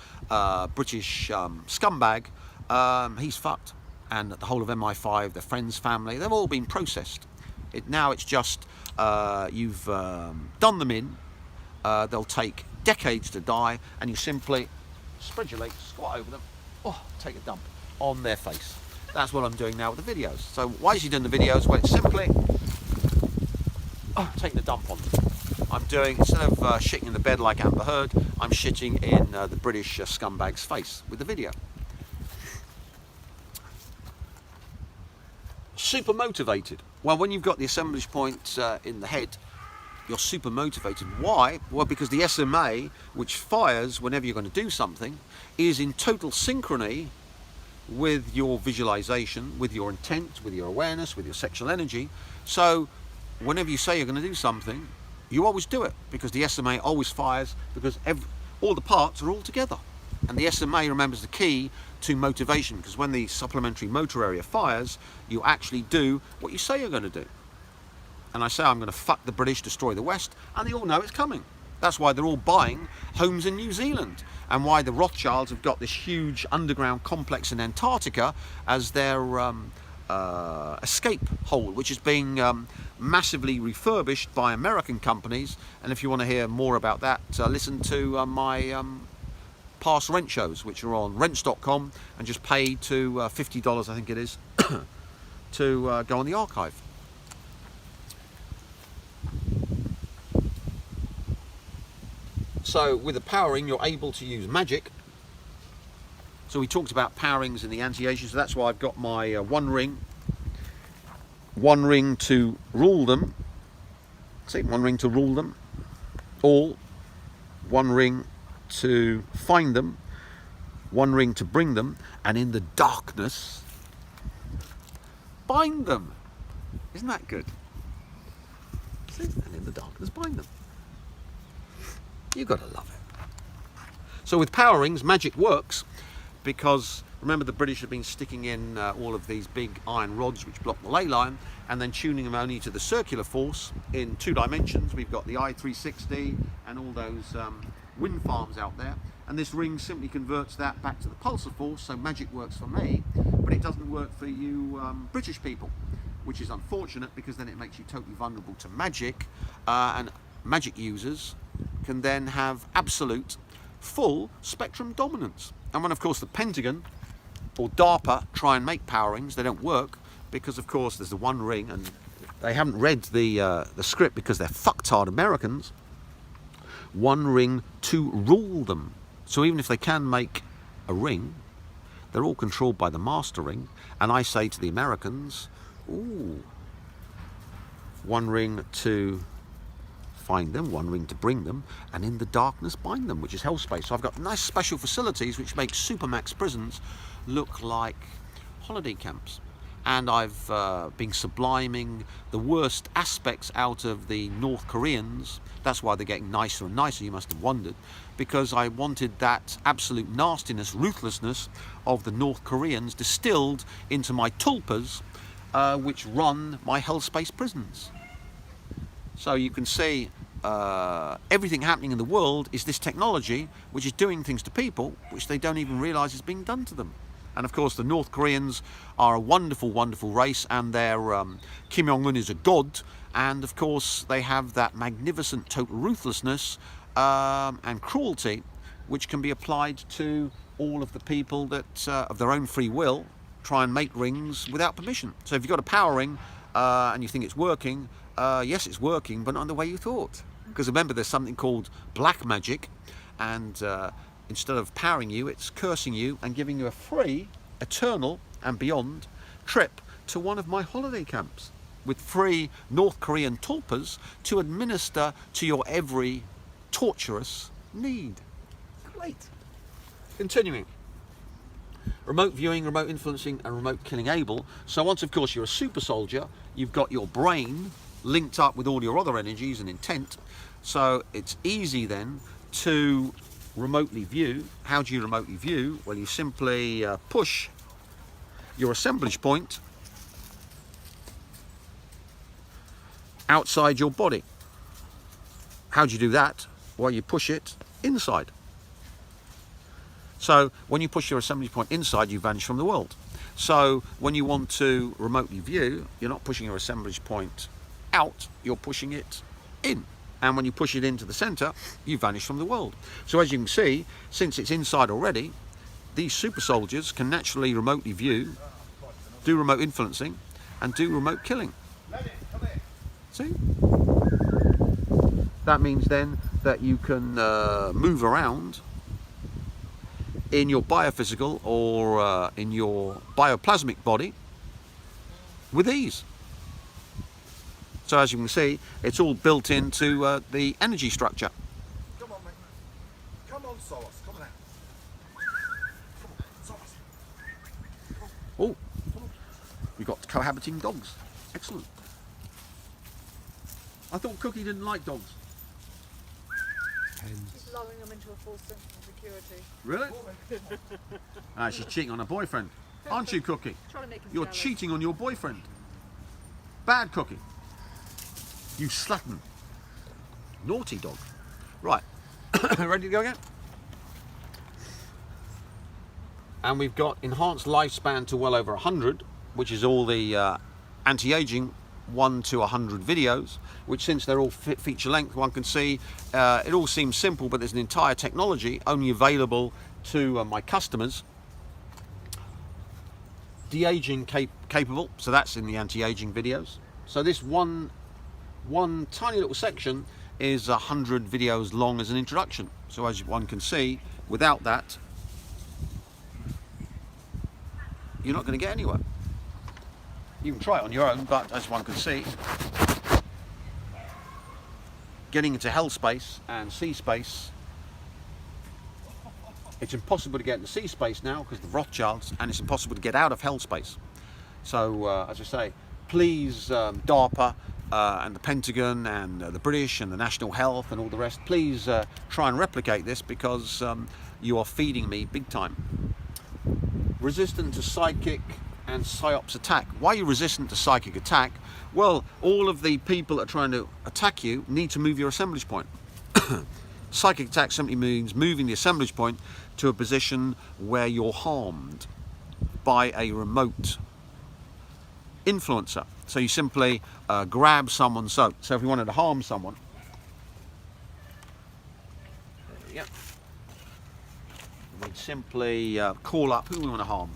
British scumbag, he's fucked. And the whole of MI5, their friends, family, they've all been processed. Now it's just, you've done them in, they'll take decades to die, and you simply spread your legs, squat over them, take a dump on their face. That's what I'm doing now with the videos. So why is he doing the videos? Well, it's simply taking a dump on them. I'm doing, instead of shitting in the bed like Amber Heard, I'm shitting in the British scumbag's face with the video. Super motivated. Well, when you've got the assemblage point in the head, you're super motivated. Why? Well, because the SMA, which fires whenever you're going to do something, is in total synchrony with your visualization, with your intent, with your awareness, with your sexual energy. So whenever you say you're going to do something, you always do it, because the SMA always fires, because all the parts are all together. And the SMA, remembers, the key to motivation, because when the supplementary motor area fires, you actually do what you say you're going to do. And I say I'm going to fuck the British, destroy the West, and they all know it's coming. That's why they're all buying homes in New Zealand, and why the Rothschilds have got this huge underground complex in Antarctica as their escape hole, which is being massively refurbished by American companies. And if you want to hear more about that, listen to my past rent shows, which are on rents.com, and just pay to $50, I think it is, to go on the archive. So with the powering, you're able to use magic. So we talked about powerings in the anti-aging, so that's why I've got my one ring to rule them. See, one ring to rule them all, one ring to find them, one ring to bring them, and in the darkness bind them. Isn't that good? See? And in the darkness bind them. You've got to love it. So with power rings, magic works, because remember, the British have been sticking in all of these big iron rods which block the ley line, and then tuning them only to the circular force in 2 dimensions. We've got the I-360 and all those wind farms out there, and this ring simply converts that back to the pulsar force. So magic works for me, but it doesn't work for you British people, which is unfortunate, because then it makes you totally vulnerable to magic, and magic users can then have absolute full spectrum dominance. And when, of course, the Pentagon or DARPA try and make power rings, they don't work, because, of course, there's the one ring, and they haven't read the script because they're fucktard Americans. One ring to rule them. So even if they can make a ring, they're all controlled by the master ring. And I say to the Americans, ooh, one ring to find them, one ring to bring them, and in the darkness bind them, which is hell space. So I've got nice special facilities which make supermax prisons look like holiday camps. And I've been subliming the worst aspects out of the North Koreans. That's why they're getting nicer and nicer, you must have wondered, because I wanted that absolute nastiness, ruthlessness of the North Koreans distilled into my tulpas, which run my hell space prisons. So you can see everything happening in the world is this technology which is doing things to people which they don't even realise is being done to them. And of course the North Koreans are a wonderful, wonderful race, and their Kim Jong-un is a god, and of course they have that magnificent total ruthlessness and cruelty which can be applied to all of the people that of their own free will try and make rings without permission. So if you've got a power ring and you think it's working, yes, it's working, but not the way you thought. Because remember, there's something called black magic, and instead of powering you, it's cursing you and giving you a free, eternal and beyond trip to one of my holiday camps with free North Korean tulpas to administer to your every torturous need. Great. Continuing. Remote viewing, remote influencing and remote killing able. So once of course you're a super soldier, you've got your brain linked up with all your other energies and intent, so it's easy then to remotely view. How do you remotely view? Well, you simply push your assemblage point outside your body. How do you do that? Well, you push it inside. So when you push your assembly point inside, you vanish from the world. So when you want to remotely view, you're not pushing your assemblage point out, you're pushing it in. And when you push it into the center, you vanish from the world. So as you can see, since it's inside already, these super soldiers can naturally remotely view, do remote influencing, and do remote killing. See? That means then that you can move around in your biophysical or in your bioplasmic body with ease. So as you can see, it's all built into the energy structure. Come on, mate. Come on, Solas. Come on out. Come on, Solas. Oh, we've got cohabiting dogs. Excellent. I thought Cookie didn't like dogs. She's lulling them into a false sense of security. Really? She's cheating on her boyfriend. Aren't you, Cookie? Trying to make him You're jealous. cheating on your boyfriend. Bad Cookie. You slutton. Naughty dog. Right. Ready to go again? And we've got enhanced lifespan to well over 100, which is all the anti-aging 1 to 100 videos, which since they're all feature length, one can see it all seems simple, but there's an entire technology only available to my customers. De-aging capable, so that's in the anti-aging videos. So this one tiny little section is 100 videos long as an introduction. So as one can see, without that, you're not going to get anywhere. You can try it on your own, but as one can see, getting into hell space and sea space, it's impossible to get into sea space now because of the Rothschilds, and it's impossible to get out of hell space. So, as I say, please, DARPA and the Pentagon and the British and the National Health and all the rest, please try and replicate this, because you are feeding me big time. Resistant to psychic and psyops attack. Why are you resistant to psychic attack? Well, all of the people that are trying to attack you need to move your assemblage point. Psychic attack simply means moving the assemblage point to a position where you're harmed by a remote influencer. So you simply grab someone. So if we wanted to harm someone, there we go. We'd simply call up who we want to harm.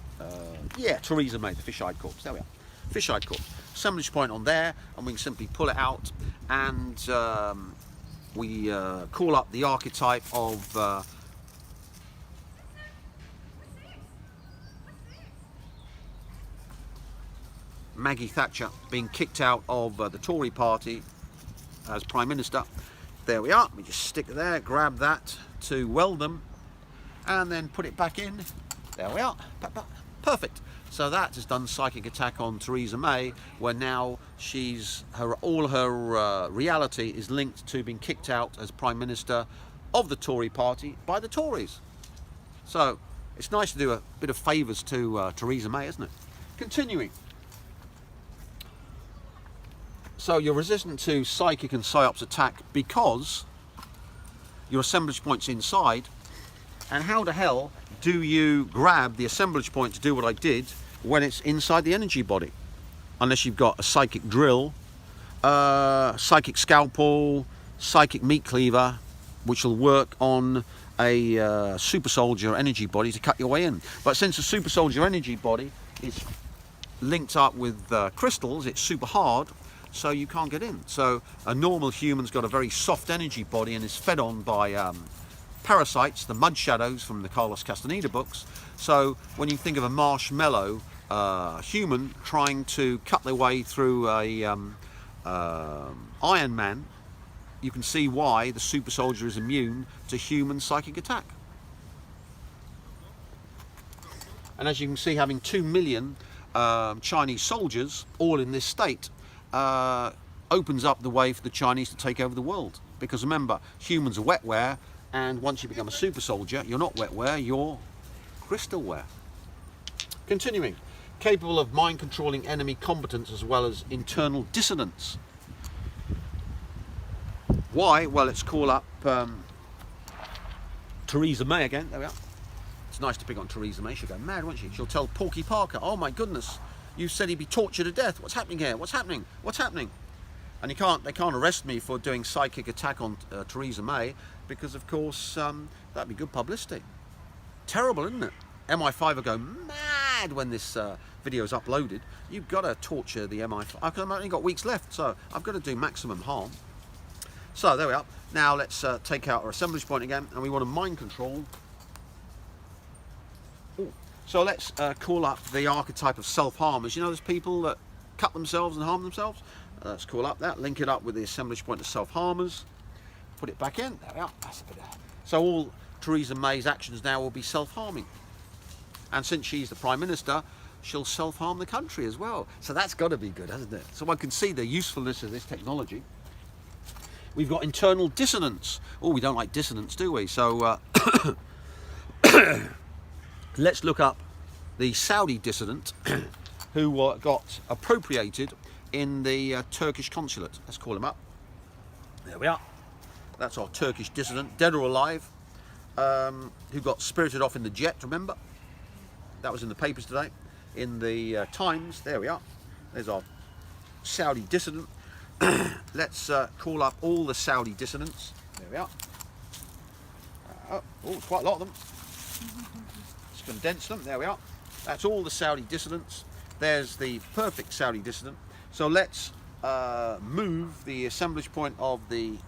Yeah, Theresa May, the fish-eyed corpse. There we are. Fish-eyed corpse. assemblage point on there, and we can simply pull it out, and we call up the archetype of Maggie Thatcher being kicked out of the Tory party as Prime Minister. There we are. We just stick it there, grab that to weld them, and then put it back in. There we are. Perfect. So that has done psychic attack on Theresa May, where now all her reality is linked to being kicked out as Prime Minister of the Tory party by the Tories. So it's nice to do a bit of favours to Theresa May, isn't it? Continuing. So you're resistant to psychic and psyops attack because your assemblage point's inside. And how the hell do you grab the assemblage point to do what I did when it's inside the energy body? Unless you've got a psychic drill, psychic scalpel, psychic meat cleaver, which will work on a super soldier energy body to cut your way in. But since the super soldier energy body is linked up with crystals, it's super hard, so you can't get in. So a normal human's got a very soft energy body and is fed on by parasites, the mud shadows from the Carlos Castaneda books. So when you think of a marshmallow human trying to cut their way through a Iron Man, you can see why the super soldier is immune to human psychic attack. And as you can see, having 2 million Chinese soldiers all in this state opens up the way for the Chinese to take over the world. Because remember, humans are wetware, and once you become a super soldier, you're not wetware, you're crystalware. Continuing. Capable of mind controlling enemy combatants as well as internal dissonance. Why? Well, let's call up Theresa May again. There we are. It's nice to pick on Theresa May. She'll go mad, won't she? She'll tell Porky Parker, oh my goodness, you said he'd be tortured to death. What's happening here? What's happening? What's happening? And they can't arrest me for doing psychic attack on Theresa May because, of course, that'd be good publicity. Terrible, isn't it? MI5 will go mad when this video is uploaded. You've got to torture the MI5. I've only got weeks left, so I've got to do maximum harm. So there we are. Now let's take out our assemblage point again, and we want to mind control. Ooh. So let's call up the archetype of self-harmers. You know those people that cut themselves and harm themselves? Let's call up that, link it up with the assemblage point of self-harmers, put it back in. There we are. That's a bit so all Theresa May's actions now will be self-harming. And since she's the Prime Minister, she'll self-harm the country as well. So that's got to be good, hasn't it? So one can see the usefulness of this technology. We've got internal dissonance. Oh, we don't like dissonance, do we? So let's look up the Saudi dissident who got appropriated in the Turkish consulate. Let's call him up. There we are. That's our Turkish dissident, dead or alive, who got spirited off in the jet, remember? That was in the papers today, in the Times. There we are. There's our Saudi dissident. Let's call up all the Saudi dissidents. There we are. Oh, quite a lot of them. Let's condense them. There we are. That's all the Saudi dissidents. There's the perfect Saudi dissident. So let's move the assemblage point of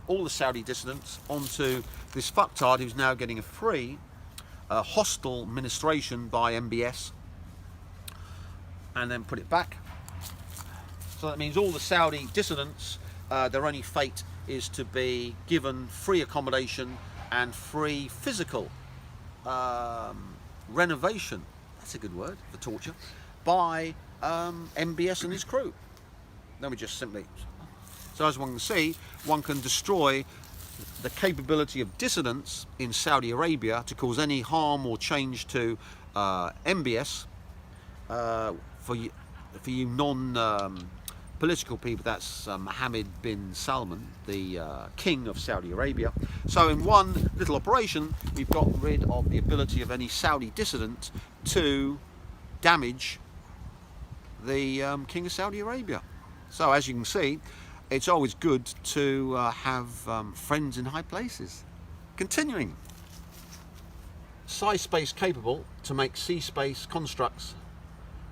all the Saudi dissidents onto this fucktard who's now getting a free hostile ministration by MBS, and then put it back. So that means all the Saudi dissidents, their only fate is to be given free accommodation and free physical renovation, that's a good word for torture, by MBS and his crew. Then we just simply, so as one can see, one can destroy the capability of dissidents in Saudi Arabia to cause any harm or change to MBS. For you non-political people, that's Mohammed bin Salman, the king of Saudi Arabia. So in one little operation, we've got rid of the ability of any Saudi dissident to damage the king of Saudi Arabia. So as you can see, it's always good to have friends in high places. Continuing. Psi space capable to make C space constructs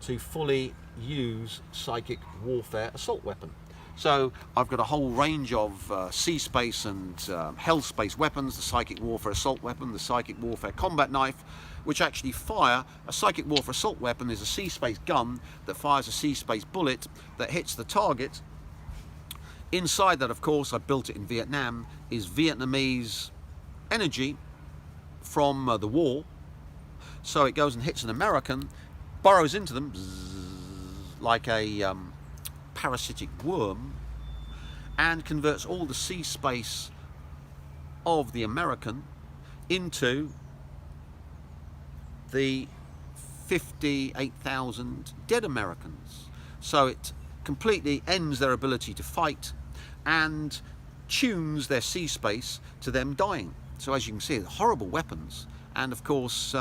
to fully use psychic warfare assault weapon. So I've got a whole range of sea space and hell space weapons, the psychic warfare assault weapon, the psychic warfare combat knife, which actually fire. A psychic warfare assault weapon is a sea space gun that fires a sea space bullet that hits the target. Inside that, of course, I built it in Vietnam, is Vietnamese energy from the war. So it goes and hits an American, burrows into them like a parasitic worm, and converts all the sea space of the American into the 58,000 dead Americans. So it completely ends their ability to fight and tunes their sea space to them dying. So as you can see, horrible weapons. And of course,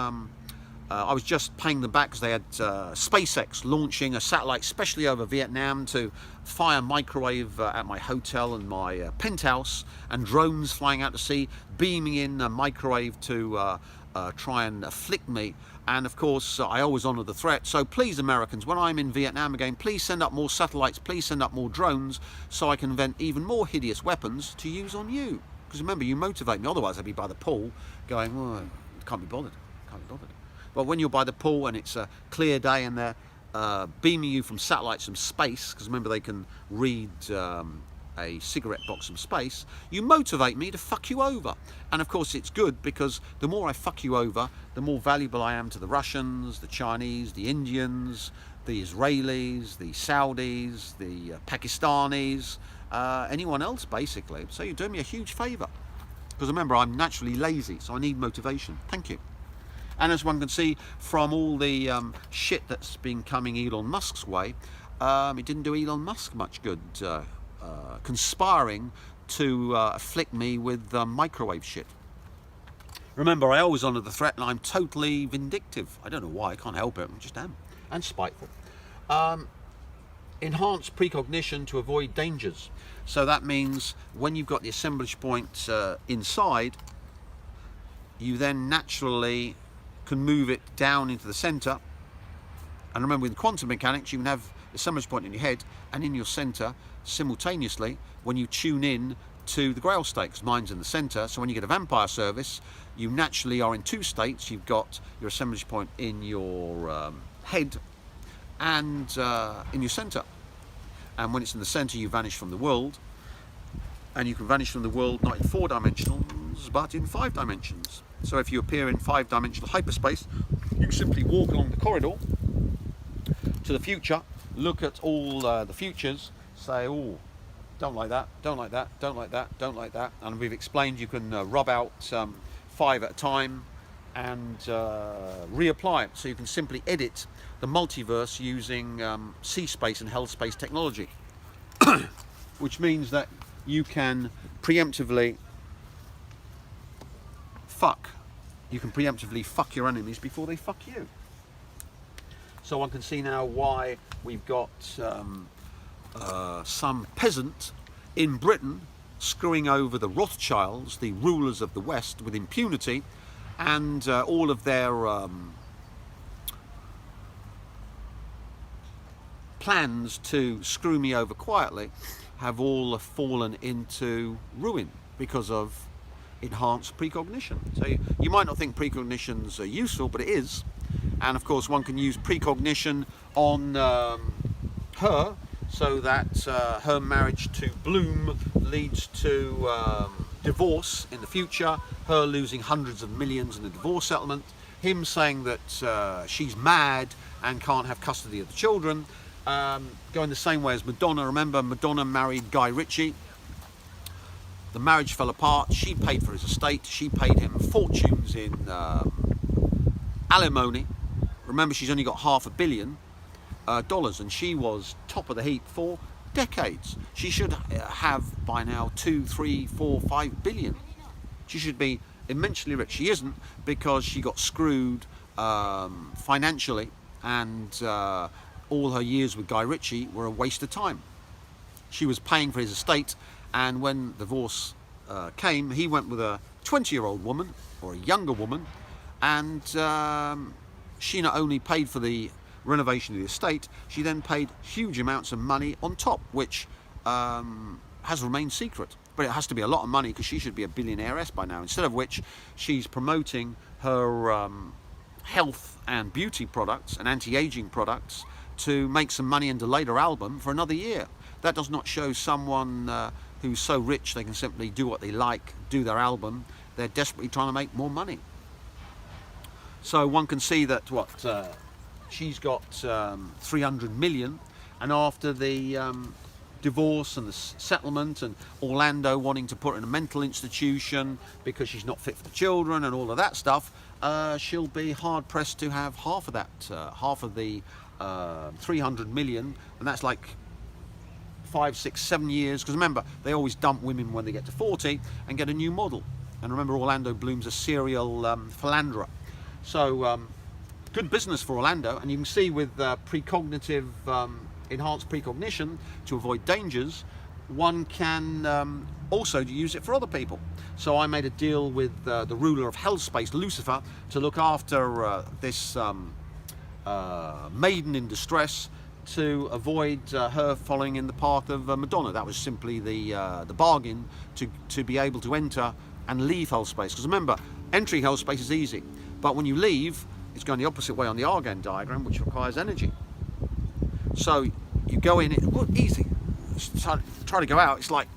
I was just paying them back because they had SpaceX launching a satellite specially over Vietnam to fire microwave at my hotel and my penthouse, and drones flying out to sea, beaming in a microwave to try and afflict me. And of course, I always honour the threat. So please, Americans, when I'm in Vietnam again, please send up more satellites, please send up more drones, so I can invent even more hideous weapons to use on you. Because remember, you motivate me, otherwise I'd be by the pool going, oh, can't be bothered, can't be bothered. But when you're by the pool and it's a clear day and they're beaming you from satellites from space, because remember they can read a cigarette box from space, you motivate me to fuck you over. And of course it's good, because the more I fuck you over, the more valuable I am to the Russians, the Chinese, the Indians, the Israelis, the Saudis, the Pakistanis, anyone else basically. So you're doing me a huge favour. Because remember, I'm naturally lazy, so I need motivation. Thank you. And as one can see from all the shit that's been coming Elon Musk's way, it didn't do Elon Musk much good, conspiring to afflict me with microwave shit. Remember, I always honour the threat, and I'm totally vindictive. I don't know why, I can't help it, I just am. And spiteful. Enhanced precognition to avoid dangers. So that means when you've got the assemblage point inside, you then naturally can move it down into the centre. And remember, with quantum mechanics, you can have the assemblage point in your head and in your centre simultaneously when you tune in to the Grail state, because mine's in the centre. So when you get a vampire service, you naturally are in two states. You've got your assemblage point in your head and in your centre. And when it's in the centre, you vanish from the world. And you can vanish from the world not in 4 dimensions, but in 5 dimensions. So if you appear in 5-dimensional hyperspace, you simply walk along the corridor to the future, look at all the futures, say, oh, don't like that, don't like that, don't like that, don't like that. And we've explained you can rub out 5 at a time and reapply it. So you can simply edit the multiverse using sea space and hell space technology, which means that you can preemptively fuck your enemies before they fuck you. So one can see now why we've got some peasant in Britain screwing over the Rothschilds, the rulers of the West, with impunity, and all of their plans to screw me over quietly have all fallen into ruin because of enhanced precognition. So you might not think precognition's useful, but it is. And of course one can use precognition on her, so that her marriage to Bloom leads to divorce in the future, her losing hundreds of millions in a divorce settlement, him saying that she's mad and can't have custody of the children, going the same way as Madonna. Remember, Madonna married Guy Ritchie. The marriage fell apart. She paid for his estate. She paid him fortunes in alimony. Remember, she's only got $500 million, and she was top of the heap for decades. She should have by now 2, 3, 4, 5 billion. She should be immensely rich. She isn't, because she got screwed financially, and all her years with Guy Ritchie were a waste of time. She was paying for his estate, and when divorce came, he went with a 20-year-old woman, or a younger woman, and she not only paid for the renovation of the estate, she then paid huge amounts of money on top, which has remained secret. But it has to be a lot of money because she should be a billionairess by now. Instead of which, she's promoting her health and beauty products and anti-aging products to make some money and delay her album for another year. That does not show someone who's so rich they can simply do what they like, do their album. They're desperately trying to make more money. So one can see that she's got 300 million, and after the divorce and the settlement and Orlando wanting to put her in a mental institution because she's not fit for the children and all of that stuff, she'll be hard pressed to have half of that, half of the 300 million, and that's like 5, 6, 7 years, because remember, they always dump women when they get to 40 and get a new model. And remember, Orlando Bloom's a serial philanderer. So good business for Orlando, and you can see with precognitive enhanced precognition to avoid dangers, one can also use it for other people. So I made a deal with the ruler of hell space, Lucifer, to look after this maiden in distress, to avoid her following in the path of Madonna. That was simply the bargain to be able to enter and leave hell space. Because remember, entering hell space is easy, but when you leave, it's going the opposite way on the Argand diagram, which requires energy. So you go in, easy. Try to go out, it's like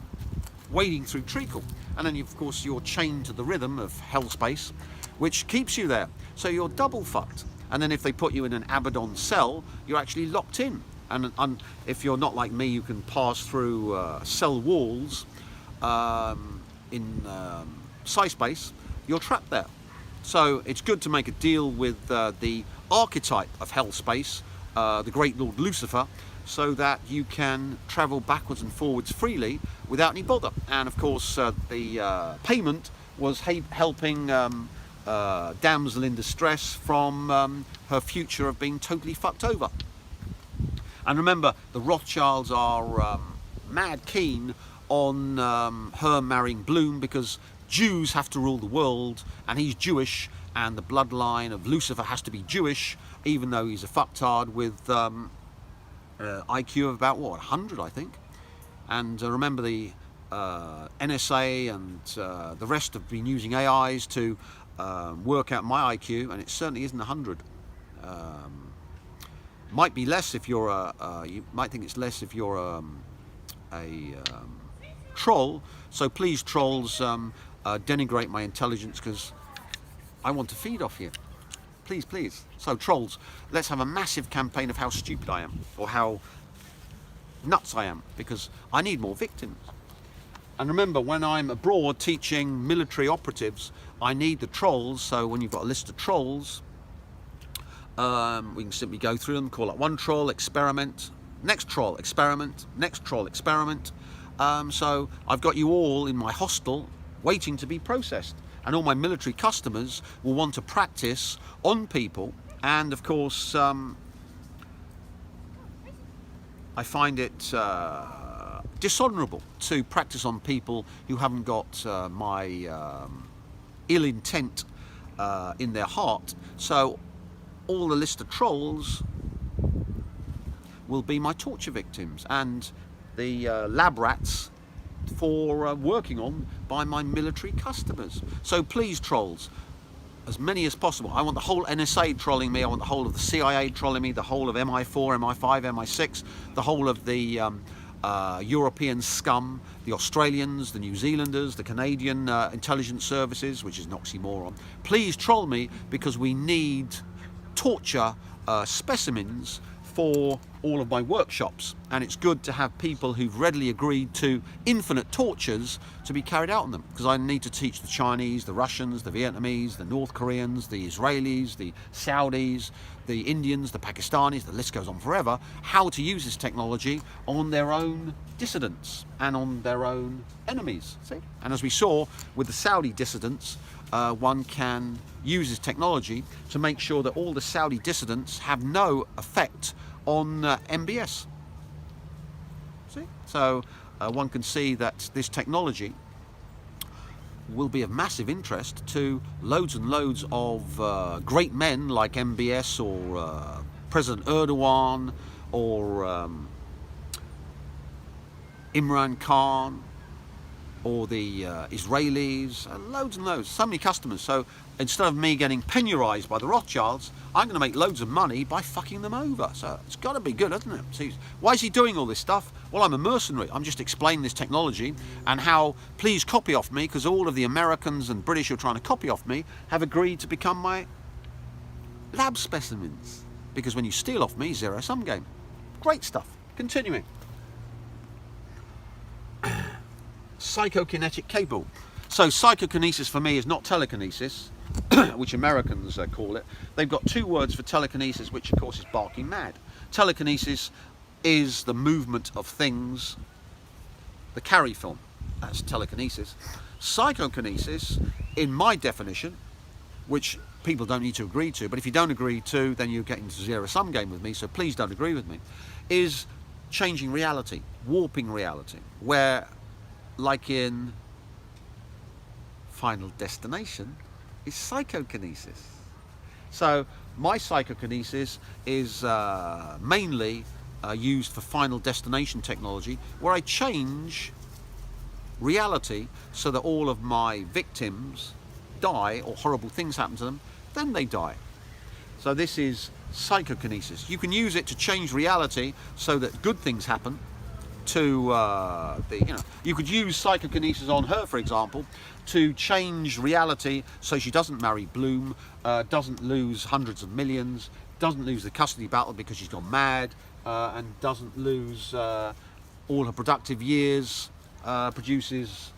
wading through treacle. And then, of course, you're chained to the rhythm of hell space, which keeps you there. So you're double fucked. And then if they put you in an Abaddon cell, you're actually locked in. And if you're not like me, you can pass through cell walls in psi space, you're trapped there. So it's good to make a deal with the archetype of hell space, the great Lord Lucifer, so that you can travel backwards and forwards freely without any bother. And of course, the payment was helping damsel in distress from her future of being totally fucked over. And remember, the Rothschilds are mad keen on her marrying Bloom, because Jews have to rule the world, and he's Jewish, and the bloodline of Lucifer has to be Jewish, even though he's a fucktard with IQ of about, 100, I think. And remember, the NSA and the rest have been using AIs to work out my IQ, and it certainly isn't 100. Might be less if you're you might think it's less if you're a troll. So please, trolls, denigrate my intelligence, because I want to feed off you. Please, please. So trolls, let's have a massive campaign of how stupid I am, or how nuts I am, because I need more victims. And remember, when I'm abroad teaching military operatives, I need the trolls. So when you've got a list of trolls, we can simply go through them, call up one troll, experiment, next troll, experiment, next troll, experiment. So I've got you all in my hostel waiting to be processed. And all my military customers will want to practice on people. And of course, I find it dishonourable to practice on people who haven't got my ill intent in their heart. So all the list of trolls will be my torture victims and the lab rats for working on by my military customers. So please, trolls, as many as possible. I want the whole NSA trolling me, I want the whole of the CIA trolling me, the whole of MI4, MI5, MI6, the whole of the European scum, the Australians, the New Zealanders, the Canadian intelligence services, which is an oxymoron. Please troll me, because we need torture specimens for all of my workshops, and it's good to have people who've readily agreed to infinite tortures to be carried out on them, because I need to teach the Chinese, the Russians, the Vietnamese, the North Koreans, the Israelis, the Saudis, the Indians, the Pakistanis, the list goes on forever, how to use this technology on their own dissidents and on their own enemies. See? And as we saw with the Saudi dissidents, one can use this technology to make sure that all the Saudi dissidents have no effect on MBS. See? So one can see that this technology will be of massive interest to loads and loads of great men like MBS or President Erdogan or Imran Khan or the Israelis, loads and loads, so many customers. So instead of me getting peniorised by the Rothschilds, I'm going to make loads of money by fucking them over. So it's got to be good, hasn't it? See, why is he doing all this stuff? Well, I'm a mercenary. I'm just explaining this technology and how, please copy off me, because all of the Americans and British who are trying to copy off me have agreed to become my lab specimens. Because when you steal off me, zero-sum game. Great stuff. Continuing. Psychokinetic cable. So psychokinesis for me is not telekinesis, which Americans call it. They've got two words for telekinesis, which of course is barking mad. Telekinesis is the movement of things, the carry film. That's telekinesis. Psychokinesis, in my definition, which people don't need to agree to, but if you don't agree to, then you get into zero-sum game with me, so please don't agree with me, is changing reality, warping reality, where, like in Final Destination, is psychokinesis. So my psychokinesis is mainly used for Final Destination technology, where I change reality so that all of my victims die or horrible things happen to them, then they die. So this is psychokinesis. You can use it to change reality so that good things happen to you could use psychokinesis on her, for example, to change reality so she doesn't marry Bloom, doesn't lose hundreds of millions, doesn't lose the custody battle because she's gone mad, and doesn't lose all her productive years, produces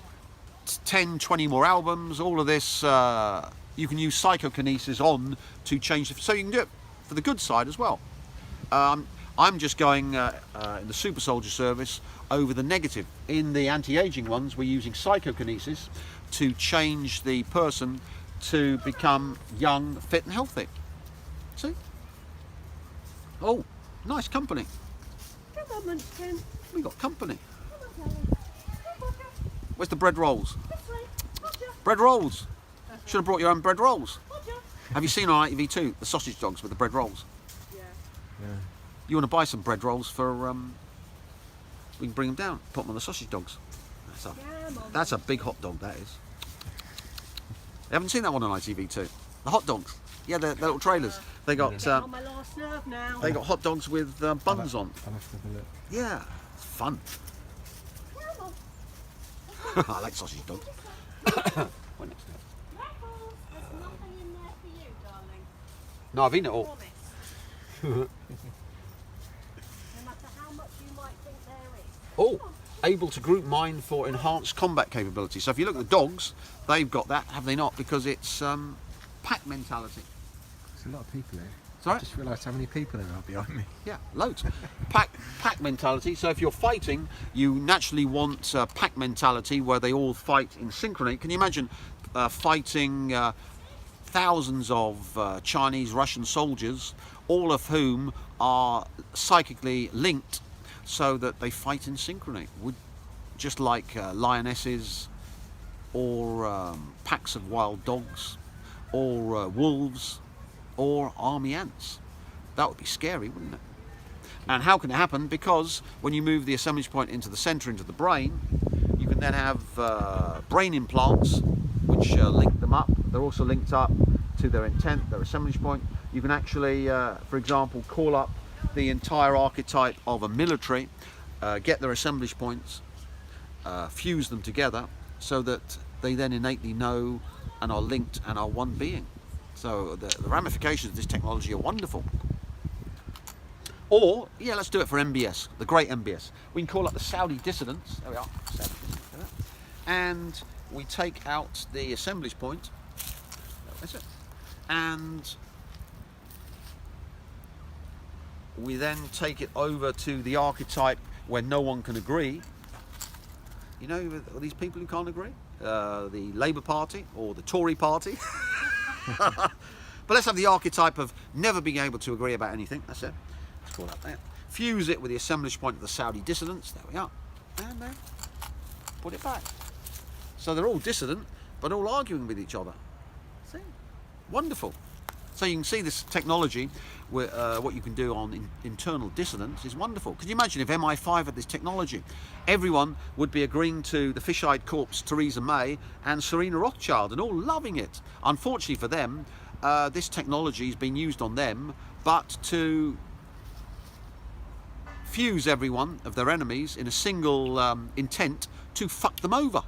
10, 20 more albums, all of this. You can use psychokinesis on to change, so you can do it for the good side as well. I'm just going in the super soldier service over the negative. In the anti-aging ones, we're using psychokinesis to change the person to become young, fit and healthy. See? Oh, nice company. Come on, Munchkin. We got company. Come on, darling. Come on, Roger. Where's the bread rolls? This way. Roger. Bread rolls. Should have brought your own bread rolls. Roger. Have you seen on ITV2 the sausage dogs with the bread rolls? Yeah. You want to buy some bread rolls for, we can bring them down, put them on the sausage dogs. That's a big hot dog, that is. You haven't seen that one on ITV2? The hot dogs. Yeah, they're little trailers. They got On my last nerve now. they got hot dogs with buns on. I'll have to have a look. Yeah, it's fun. Come on. I like sausage dogs. What next time? Raffles, there's nothing in there for you, darling. No, I've eaten it all. Promise. No matter how much you might think there is. Oh, able to group mine for enhanced combat capability. So if you look at the dogs, they've got that, have they not? Because it's pack mentality. There's a lot of people here. Sorry? I just realised how many people there are behind me. Yeah, loads. Pack mentality. So if you're fighting, you naturally want pack mentality where they all fight in synchrony. Can you imagine fighting thousands of Chinese, Russian soldiers, all of whom are psychically linked so that they fight in synchrony? Just like lionesses or packs of wild dogs or wolves or army ants. That would be scary, wouldn't it? And how can it happen? Because when you move the assemblage point into the centre, into the brain, you can then have brain implants which link them up. They're also linked up to their intent, their assemblage point. You can actually, for example, call up the entire archetype of a military, get their assemblage points, fuse them together so that they then innately know and are linked and are one being. So the ramifications of this technology are wonderful. Or, yeah, let's do it for MBS, the great MBS. We can call up the Saudi dissidents, there we are, Saudi dissidents, and we take out the assemblage point, that's it, and we then take it over to the archetype where no one can agree. You know, these people who can't agree? The Labour Party or the Tory Party. But let's have the archetype of never being able to agree about anything. That's it. Let's call that there. Fuse it with the assemblage point of the Saudi dissidents. There we are. And then put it back. So they're all dissident, but all arguing with each other. See? Wonderful. So you can see this technology, what you can do on internal dissonance is wonderful. Could you imagine if MI5 had this technology? Everyone would be agreeing to the fish-eyed corpse Theresa May and Serena Rothschild and all loving it. Unfortunately for them, this technology has been used on them, but to fuse every one of their enemies in a single intent to fuck them over.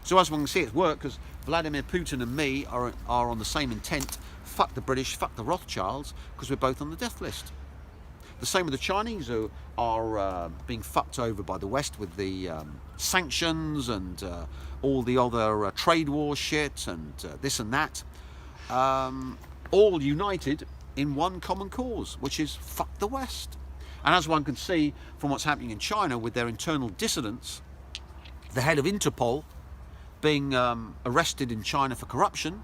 So as one can see, it's worked because Vladimir Putin and me are on the same intent. Fuck the British, fuck the Rothschilds, because we're both on the death list. The same with the Chinese, who are being fucked over by the West with the sanctions and all the other trade war shit and this and that. All united in one common cause, which is fuck the West. And as one can see from what's happening in China with their internal dissidents, the head of Interpol being arrested in China for corruption,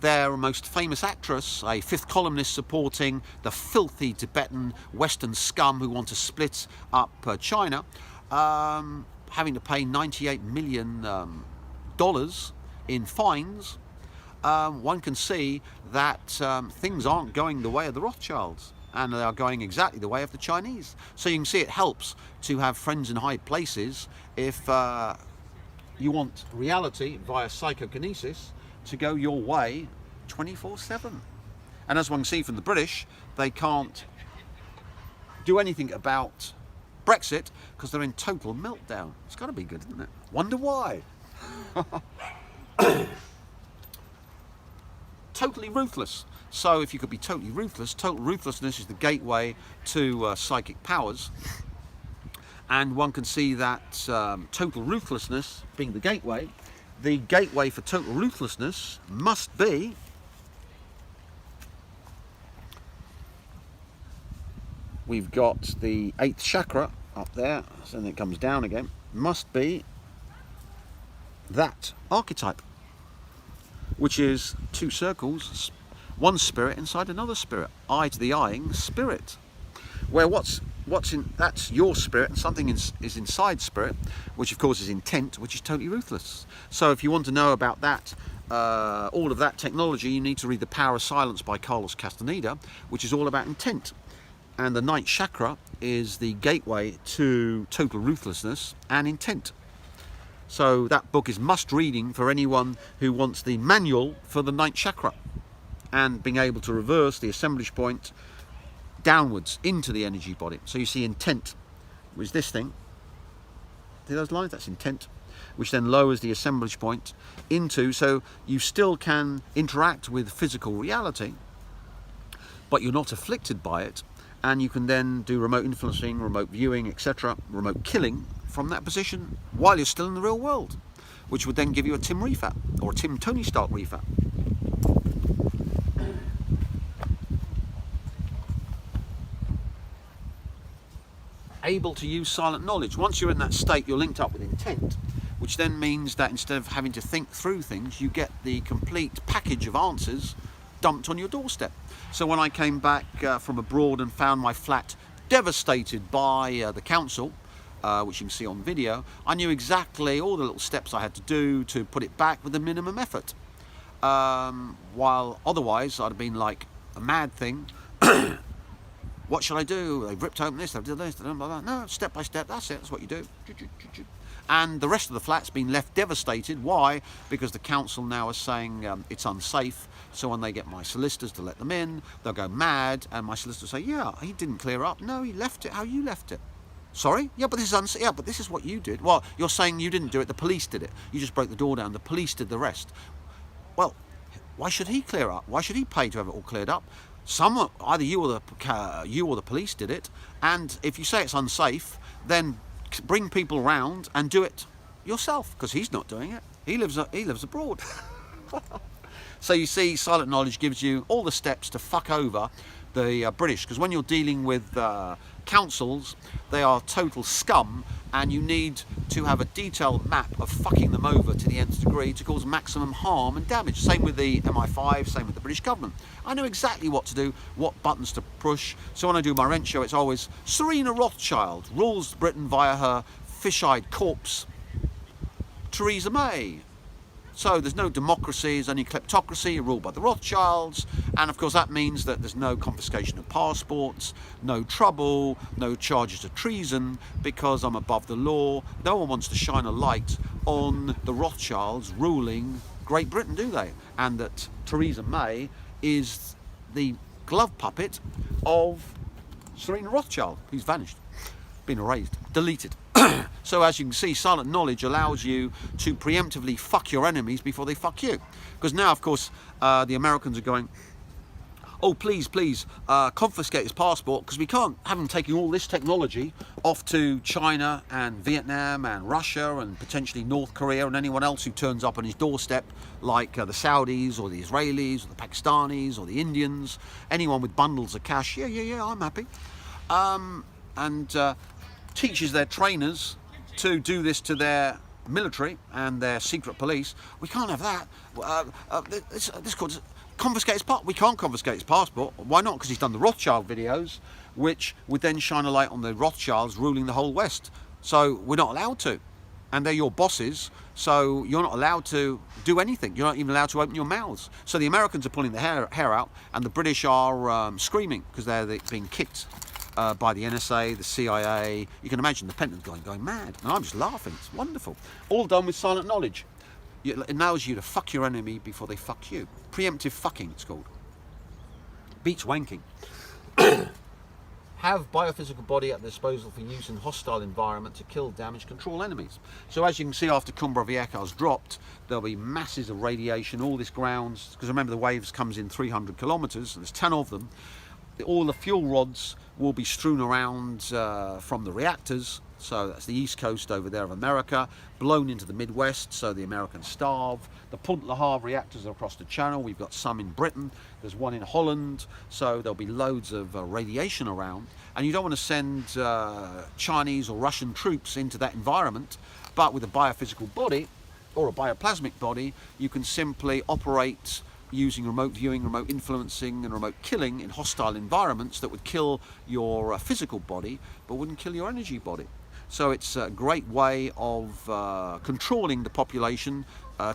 their most famous actress, a fifth columnist supporting the filthy Tibetan Western scum who want to split up China, having to pay $98 million in fines, one can see that things aren't going the way of the Rothschilds, and they are going exactly the way of the Chinese. So you can see it helps to have friends in high places if you want reality via psychokinesis to go your way 24/7. And as one can see from the British, they can't do anything about Brexit because they're in total meltdown. It's got to be good, isn't it? Wonder why. Totally ruthless. So if you could be totally ruthless, total ruthlessness is the gateway to psychic powers. And one can see that total ruthlessness being the gateway for total ruthlessness must be we've got the 8th chakra up there, and it comes down again, must be that archetype, which is two circles, one spirit inside another spirit, eye to the eyeing spirit, where what's in, that's your spirit, and something is inside spirit, which of course is intent, which is totally ruthless. So if you want to know about that, all of that technology, you need to read The Power of Silence by Carlos Castaneda, which is all about intent. And the 9th chakra is the gateway to total ruthlessness and intent. So that book is must reading for anyone who wants the manual for the 9th chakra and being able to reverse the assemblage point downwards into the energy body. So you see intent, which is this thing. See those lines? That's intent, which then lowers the assemblage point into, so you still can interact with physical reality, but you're not afflicted by it, and you can then do remote influencing, remote viewing, etc., remote killing from that position while you're still in the real world, which would then give you a Tim Rifat, or a Tim Tony Stark Rifat. Able to use silent knowledge. Once you're in that state, you're linked up with intent, which then means that instead of having to think through things, you get the complete package of answers dumped on your doorstep. So when I came back from abroad and found my flat devastated by the council, which you can see on video, I knew exactly all the little steps I had to do to put it back with the minimum effort. While otherwise I'd have been like a mad thing. What shall I do? They've ripped open this, they've done this, they've done blah, blah. No, step by step, that's it, that's what you do. And the rest of the flat's been left devastated. Why? Because the council now is saying it's unsafe. So when they get my solicitors to let them in, they'll go mad, and my solicitors say, yeah, he didn't clear up. No, he left it how you left it. Sorry? Yeah, but this is unsafe. Yeah, but this is what you did. Well, you're saying you didn't do it, the police did it. You just broke the door down, the police did the rest. Well, why should he clear up? Why should he pay to have it all cleared up? Someone, either you or the police did it, and if you say it's unsafe, then bring people around and do it yourself, because he's not doing it. He lives abroad. So you see, silent knowledge gives you all the steps to fuck over the British, because when you're dealing with councils, they are total scum, and you need to have a detailed map of fucking them over to the nth degree to cause maximum harm and damage. Same with the MI5, same with the British government. I know exactly what to do, what buttons to push. So when I do my rent show, it's always Serena Rothschild rules Britain via her fish-eyed corpse, Theresa May. So there's no democracy, there's only kleptocracy, you're ruled by the Rothschilds, and of course that means that there's no confiscation of passports, no trouble, no charges of treason, because I'm above the law. No one wants to shine a light on the Rothschilds ruling Great Britain, do they? And that Theresa May is the glove puppet of Serena Rothschild, who's vanished, been erased, deleted. So as you can see, silent knowledge allows you to preemptively fuck your enemies before they fuck you. Because now, of course, the Americans are going, oh, please, confiscate his passport, because we can't have him taking all this technology off to China and Vietnam and Russia and potentially North Korea and anyone else who turns up on his doorstep, like the Saudis or the Israelis or the Pakistanis or the Indians, anyone with bundles of cash. Yeah, I'm happy. And teaches their trainers to do this to their military and their secret police. We can't have that. This called confiscate his passport. We can't confiscate his passport. Why not? Because he's done the Rothschild videos, which would then shine a light on the Rothschilds ruling the whole West. So we're not allowed to. And they're your bosses, so you're not allowed to do anything. You're not even allowed to open your mouths. So the Americans are pulling their hair out, and the British are screaming because they're being kicked by the NSA, the CIA. You can imagine the Pentagon going mad. And I'm just laughing. It's wonderful. All done with silent knowledge. It allows you to fuck your enemy before they fuck you. Preemptive fucking, it's called. Beats wanking. Have biophysical body at their disposal for use in hostile environment to kill, damage, control enemies. So as you can see, after Cumbra Vieja's dropped, there'll be masses of radiation, all this grounds, because remember the waves comes in 300 kilometers, and there's 10 of them. All the fuel rods will be strewn around from the reactors. So that's the east coast over there of America, blown into the Midwest, so the Americans starve. The Punt Le Havre reactors are across the channel. We've got some in Britain. There's one in Holland. So there'll be loads of radiation around. And you don't want to send Chinese or Russian troops into that environment. But with a biophysical body or a bioplasmic body, you can simply operate using remote viewing, remote influencing and remote killing in hostile environments that would kill your physical body but wouldn't kill your energy body. So it's a great way of controlling the population,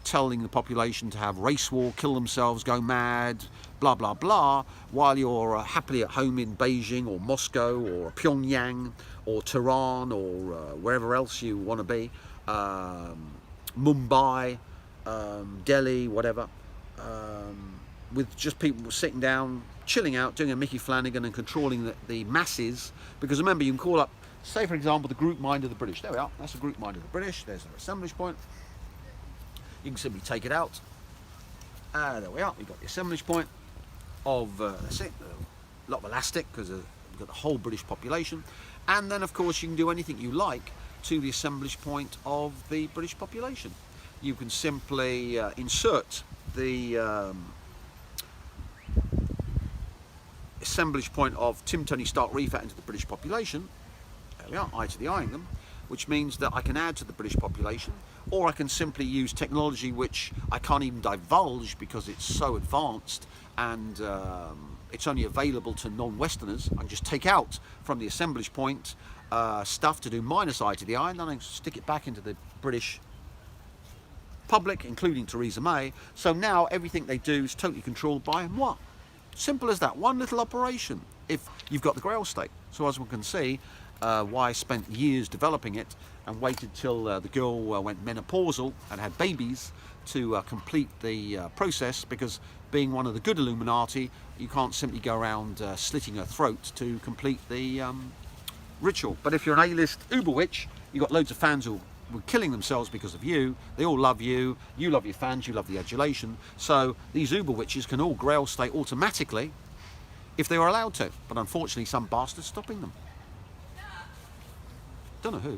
telling the population to have race war, kill themselves, go mad, blah blah blah, while you're happily at home in Beijing or Moscow or Pyongyang or Tehran or wherever else you want to be, Mumbai, Delhi, whatever. With just people sitting down, chilling out, doing a Mickey Flanagan and controlling the masses. Because remember, you can call up, say for example, the group mind of the British. There we are, that's a group mind of the British. There's their assemblage point. You can simply take it out. There we are, we've got the assemblage point of, that's it, a lot of elastic because we've got the whole British population. And then of course you can do anything you like to the assemblage point of the British population. You can simply insert the assemblage point of Tim Tony Stark Rifat into the British population. There we are, eye to the eyeing them, which means that I can add to the British population, or I can simply use technology which I can't even divulge because it's so advanced and it's only available to non-Westerners. I can just take out from the assemblage point stuff to do minus eye to the eye, and then I stick it back into the British public, including Theresa May. So now everything they do is totally controlled by moi. Simple as that. One little operation. If you've got the Grail state. So as one can see, why I spent years developing it and waited till the girl went menopausal and had babies to complete the process, because being one of the good Illuminati, you can't simply go around slitting her throat to complete the ritual. But if you're an A-list uber witch, you've got loads of fans who were killing themselves because of you. They all love you. You love your fans. You love the adulation. So these uber witches can all Grail state automatically if they were allowed to. But unfortunately, some bastard's stopping them. Don't know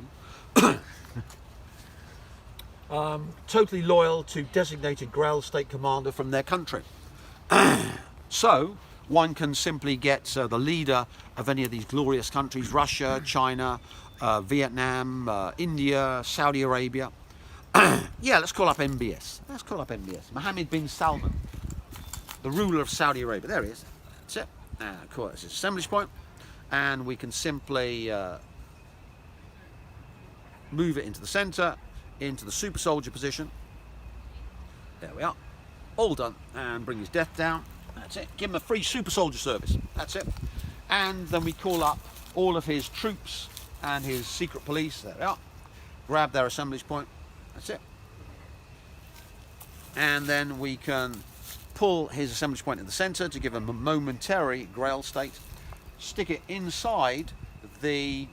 who. Totally loyal to designated Grail state commander from their country. So one can simply get the leader of any of these glorious countries, Russia, China, Vietnam, India, Saudi Arabia. Yeah, let's call up MBS. Let's call up MBS. Mohammed bin Salman, the ruler of Saudi Arabia. There he is. That's it. Cool. That's his assemblage point. And we can simply move it into the center, into the super soldier position. There we are. All done. And bring his death down. That's it. Give him a free super soldier service. That's it. And then we call up all of his troops and his secret police. There they are. Grab their assemblage point. That's it. And then we can pull his assemblage point in the center to give him a momentary grail state. Stick it inside the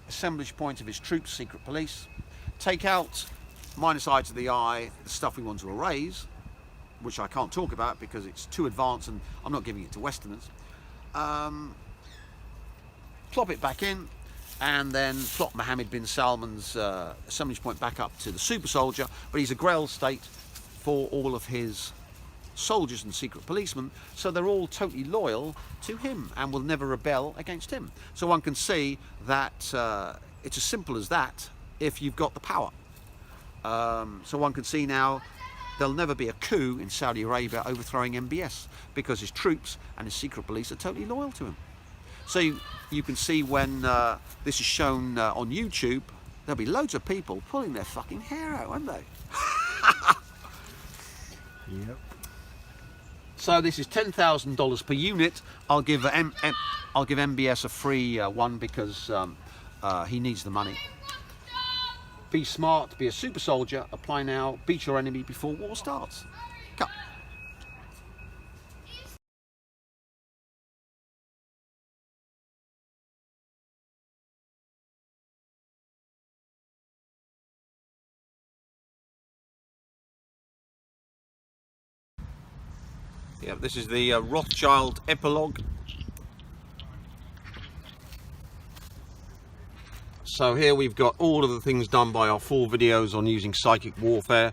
assemblage point of his troops, secret police. Take out minus eye to the eye, the stuff we want to erase, which I can't talk about because it's too advanced and I'm not giving it to Westerners. Plop it back in, and then plop Mohammed bin Salman's assemblage point back up to the super soldier, but he's a grail state for all of his soldiers and secret policemen, so they're all totally loyal to him and will never rebel against him. So one can see that it's as simple as that if you've got the power. So one can see now there'll never be a coup in Saudi Arabia overthrowing MBS because his troops and his secret police are totally loyal to him. So you can see when this is shown on YouTube, there'll be loads of people pulling their fucking hair out, won't they? Yep. So this is $10,000 per unit. I'll give MBS a free one because he needs the money. Be smart, be a super soldier, apply now, beat your enemy before war starts. Cut. Yeah, this is the Rothschild epilogue. So here we've got all of the things done by our 4 videos on using psychic warfare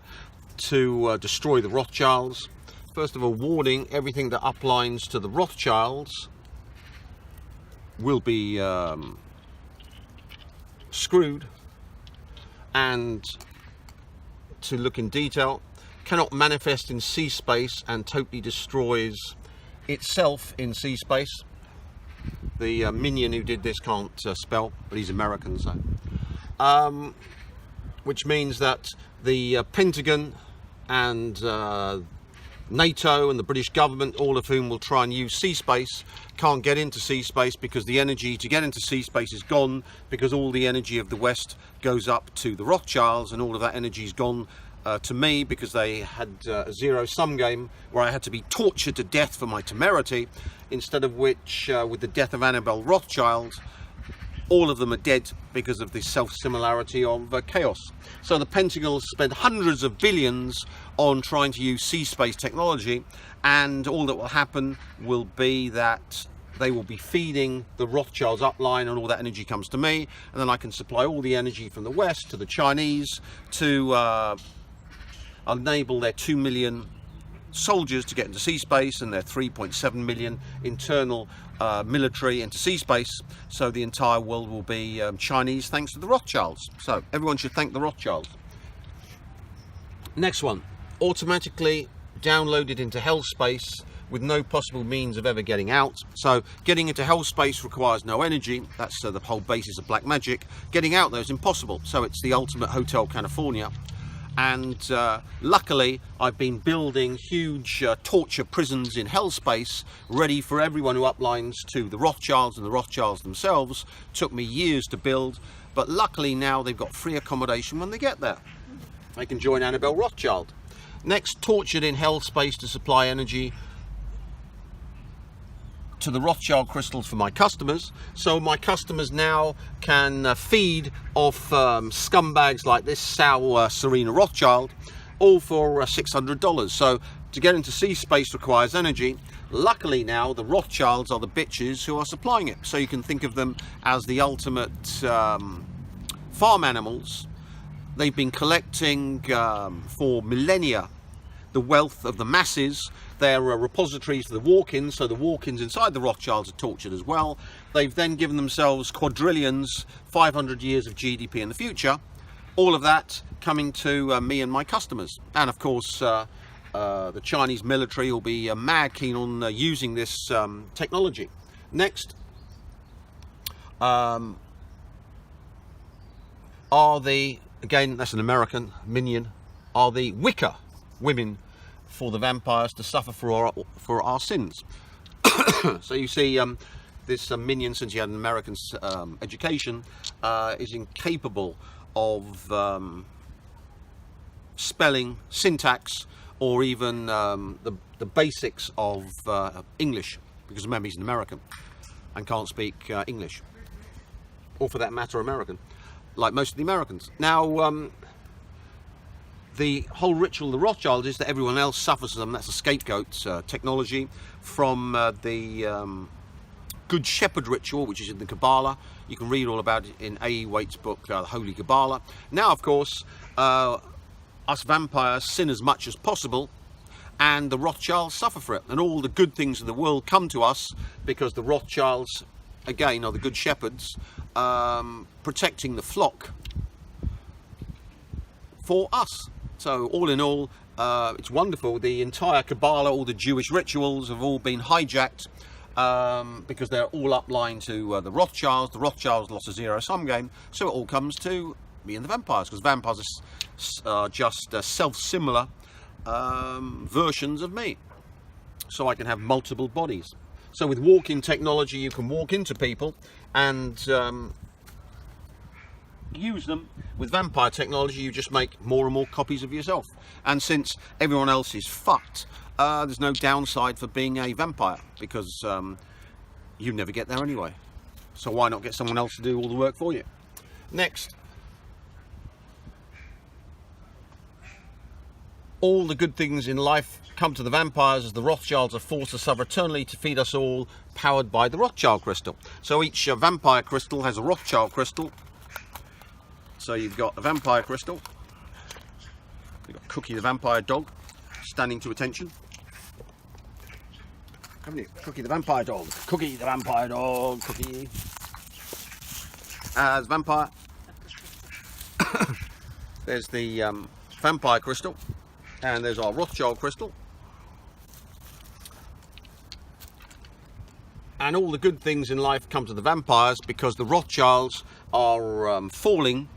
to destroy the Rothschilds. First of all, warning, everything that uplines to the Rothschilds will be screwed. And to look in detail, cannot manifest in sea space and totally destroys itself in sea space. The minion who did this can't spell, but he's American, so which means that the Pentagon and NATO and the British government, all of whom will try and use sea space, can't get into sea space because the energy to get into sea space is gone, because all the energy of the West goes up to the Rothschilds, and all of that energy is gone to me because they had a zero-sum game where I had to be tortured to death for my temerity, instead of which, with the death of Annabelle Rothschild, all of them are dead because of the self-similarity of chaos. So the Pentagon spent hundreds of billions on trying to use sea space technology, and all that will happen will be that they will be feeding the Rothschilds upline, and all that energy comes to me, and then I can supply all the energy from the West to the Chinese to enable their 2 million soldiers to get into sea space and their 3.7 million internal military into sea space. So the entire world will be Chinese thanks to the Rothschilds. So everyone should thank the Rothschilds. Next one, automatically downloaded into hell space with no possible means of ever getting out. So getting into hell space requires no energy. That's the whole basis of black magic. Getting out there is impossible. So it's the ultimate Hotel California. And luckily I've been building huge torture prisons in hell space ready for everyone who uplines to the Rothschilds, and the Rothschilds themselves took me years to build, but luckily now they've got free accommodation when they get there. They can join Annabelle Rothschild. Next, tortured in hell space to supply energy to the Rothschild crystals for my customers, so my customers now can feed off scumbags like this sour Serena Rothschild, all for $600. So to get into sea space requires energy. Luckily now the Rothschilds are the bitches who are supplying it, so you can think of them as the ultimate farm animals. They've been collecting for millennia the wealth of the masses. They're repositories for the walk-ins, so the walk-ins inside the Rothschilds are tortured as well. They've then given themselves quadrillions, 500 years of GDP in the future. All of that coming to me and my customers. And of course, the Chinese military will be mad keen on using this technology. Next are the, again, that's an American minion, are the Wicca women for the vampires to suffer for our sins. So you see, this minion, since he had an American education, is incapable of spelling, syntax, or even the basics of English, because remember, he's an American and can't speak English, or for that matter American, like most of the Americans. Now the whole ritual of the Rothschilds is that everyone else suffers them. That's a scapegoat technology from the Good Shepherd ritual, which is in the Kabbalah. You can read all about it in A.E. Waite's book, The Holy Kabbalah. Now, of course, us vampires sin as much as possible, and the Rothschilds suffer for it. And all the good things in the world come to us because the Rothschilds, again, are the Good Shepherds, protecting the flock for us. So all in all, it's wonderful. The entire Kabbalah, all the Jewish rituals have all been hijacked because they're all upline to the Rothschilds. The Rothschilds lost a zero-sum game, so it all comes to me and the vampires, because vampires are just self-similar versions of me. So I can have multiple bodies. So with walk-in technology, you can walk into people and use them. With vampire technology, you just make more and more copies of yourself. And since everyone else is fucked, there's no downside for being a vampire, because you never get there anyway. So why not get someone else to do all the work for you? Next. All the good things in life come to the vampires as the Rothschilds are forced to suffer eternally to feed us all, powered by the Rothschild crystal. So each vampire crystal has a Rothschild crystal. So you've got a vampire crystal, you've got Cookie the vampire dog, standing to attention. Haven't you? Cookie the vampire dog, Cookie the vampire dog, Cookie. As vampire. There's the vampire crystal, and there's our Rothschild crystal. And all the good things in life come to the vampires because the Rothschilds are falling.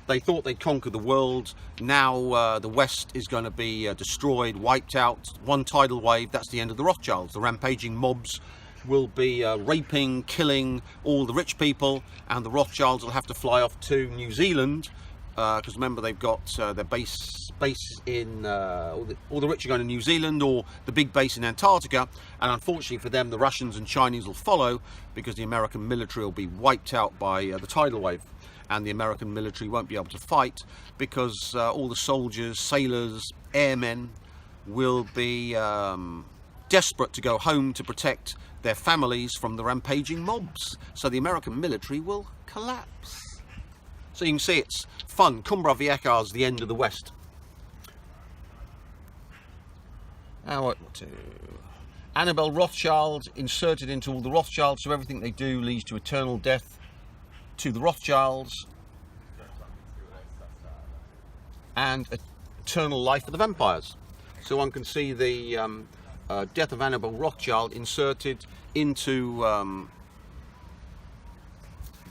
They thought they'd conquer the world. Now the West is going to be destroyed, wiped out. One tidal wave, that's the end of the Rothschilds. The rampaging mobs will be raping, killing all the rich people, and the Rothschilds will have to fly off to New Zealand, because remember, they've got their base in, all the rich are going to New Zealand, or the big base in Antarctica, and unfortunately for them, the Russians and Chinese will follow, because the American military will be wiped out by the tidal wave. And the American military won't be able to fight because all the soldiers, sailors, airmen will be desperate to go home to protect their families from the rampaging mobs. So the American military will collapse. So you can see it's fun. Cumbra Vieja is the end of the West. Now what to... Annabelle Rothschild inserted into all the Rothschilds, so everything they do leads to eternal death to the Rothschilds and eternal life for the vampires. So one can see the death of Annabelle Rothschild inserted into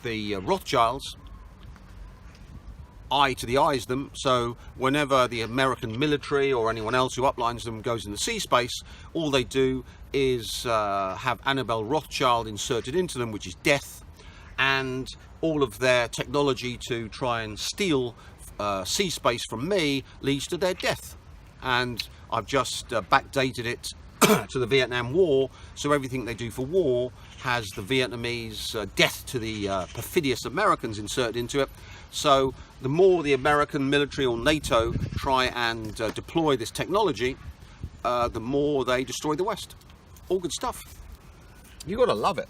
the Rothschilds, eye to the eyes them. So whenever the American military or anyone else who uplines them goes into sea space, all they do is have Annabelle Rothschild inserted into them, which is death, and all of their technology to try and steal sea space from me leads to their death. And I've just backdated it to the Vietnam War, so everything they do for war has the Vietnamese death to the perfidious Americans inserted into it. So the more the American military or NATO try and deploy this technology, the more they destroy the West. All good stuff. You gotta love it.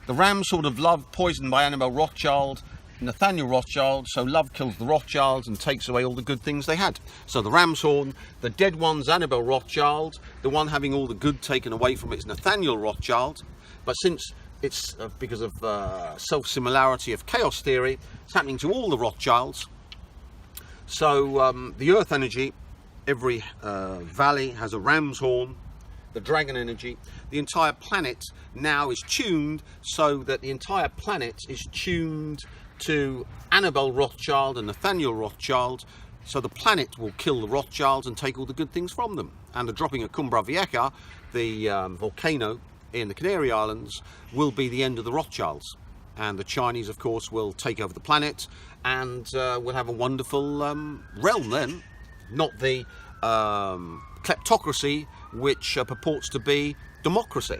The ram sort of love poisoned by Annabelle Rothschild, Nathaniel Rothschild, so love kills the Rothschilds and takes away all the good things they had. So the ram's horn, the dead one's Annabelle Rothschild, the one having all the good taken away from it is Nathaniel Rothschild, but since it's because of self-similarity of chaos theory, it's happening to all the Rothschilds. So the earth energy, every valley has a ram's horn. The dragon energy, the entire planet now is tuned so that the entire planet is tuned to Annabelle Rothschild and Nathaniel Rothschild, So the planet will kill the Rothschilds and take all the good things from them. And the dropping of Cumbre Vieja, the volcano in the Canary Islands, will be the end of the Rothschilds. And the Chinese, of course, will take over the planet, and we'll have a wonderful realm then. Not the kleptocracy which purports to be democracy.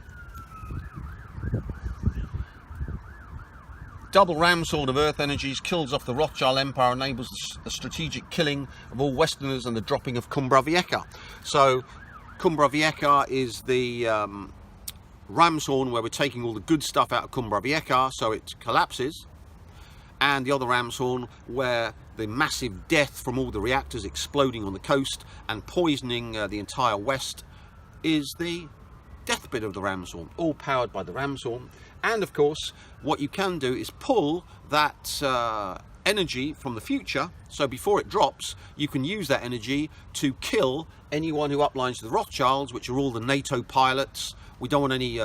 Double ram sword of earth energies kills off the Rothschild Empire, enables the strategic killing of all Westerners and the dropping of Cumbre Vieja. So Cumbre Vieja is the ram's horn where we're taking all the good stuff out of Cumbre Vieja so it collapses, and the other ram's horn where the massive death from all the reactors exploding on the coast and poisoning the entire West is the death bit of the ram's horn, all powered by the ram's horn. And of course, what you can do is pull that energy from the future, so before it drops, you can use that energy to kill anyone who uplines to the Rothschilds, which are all the NATO pilots. We don't want any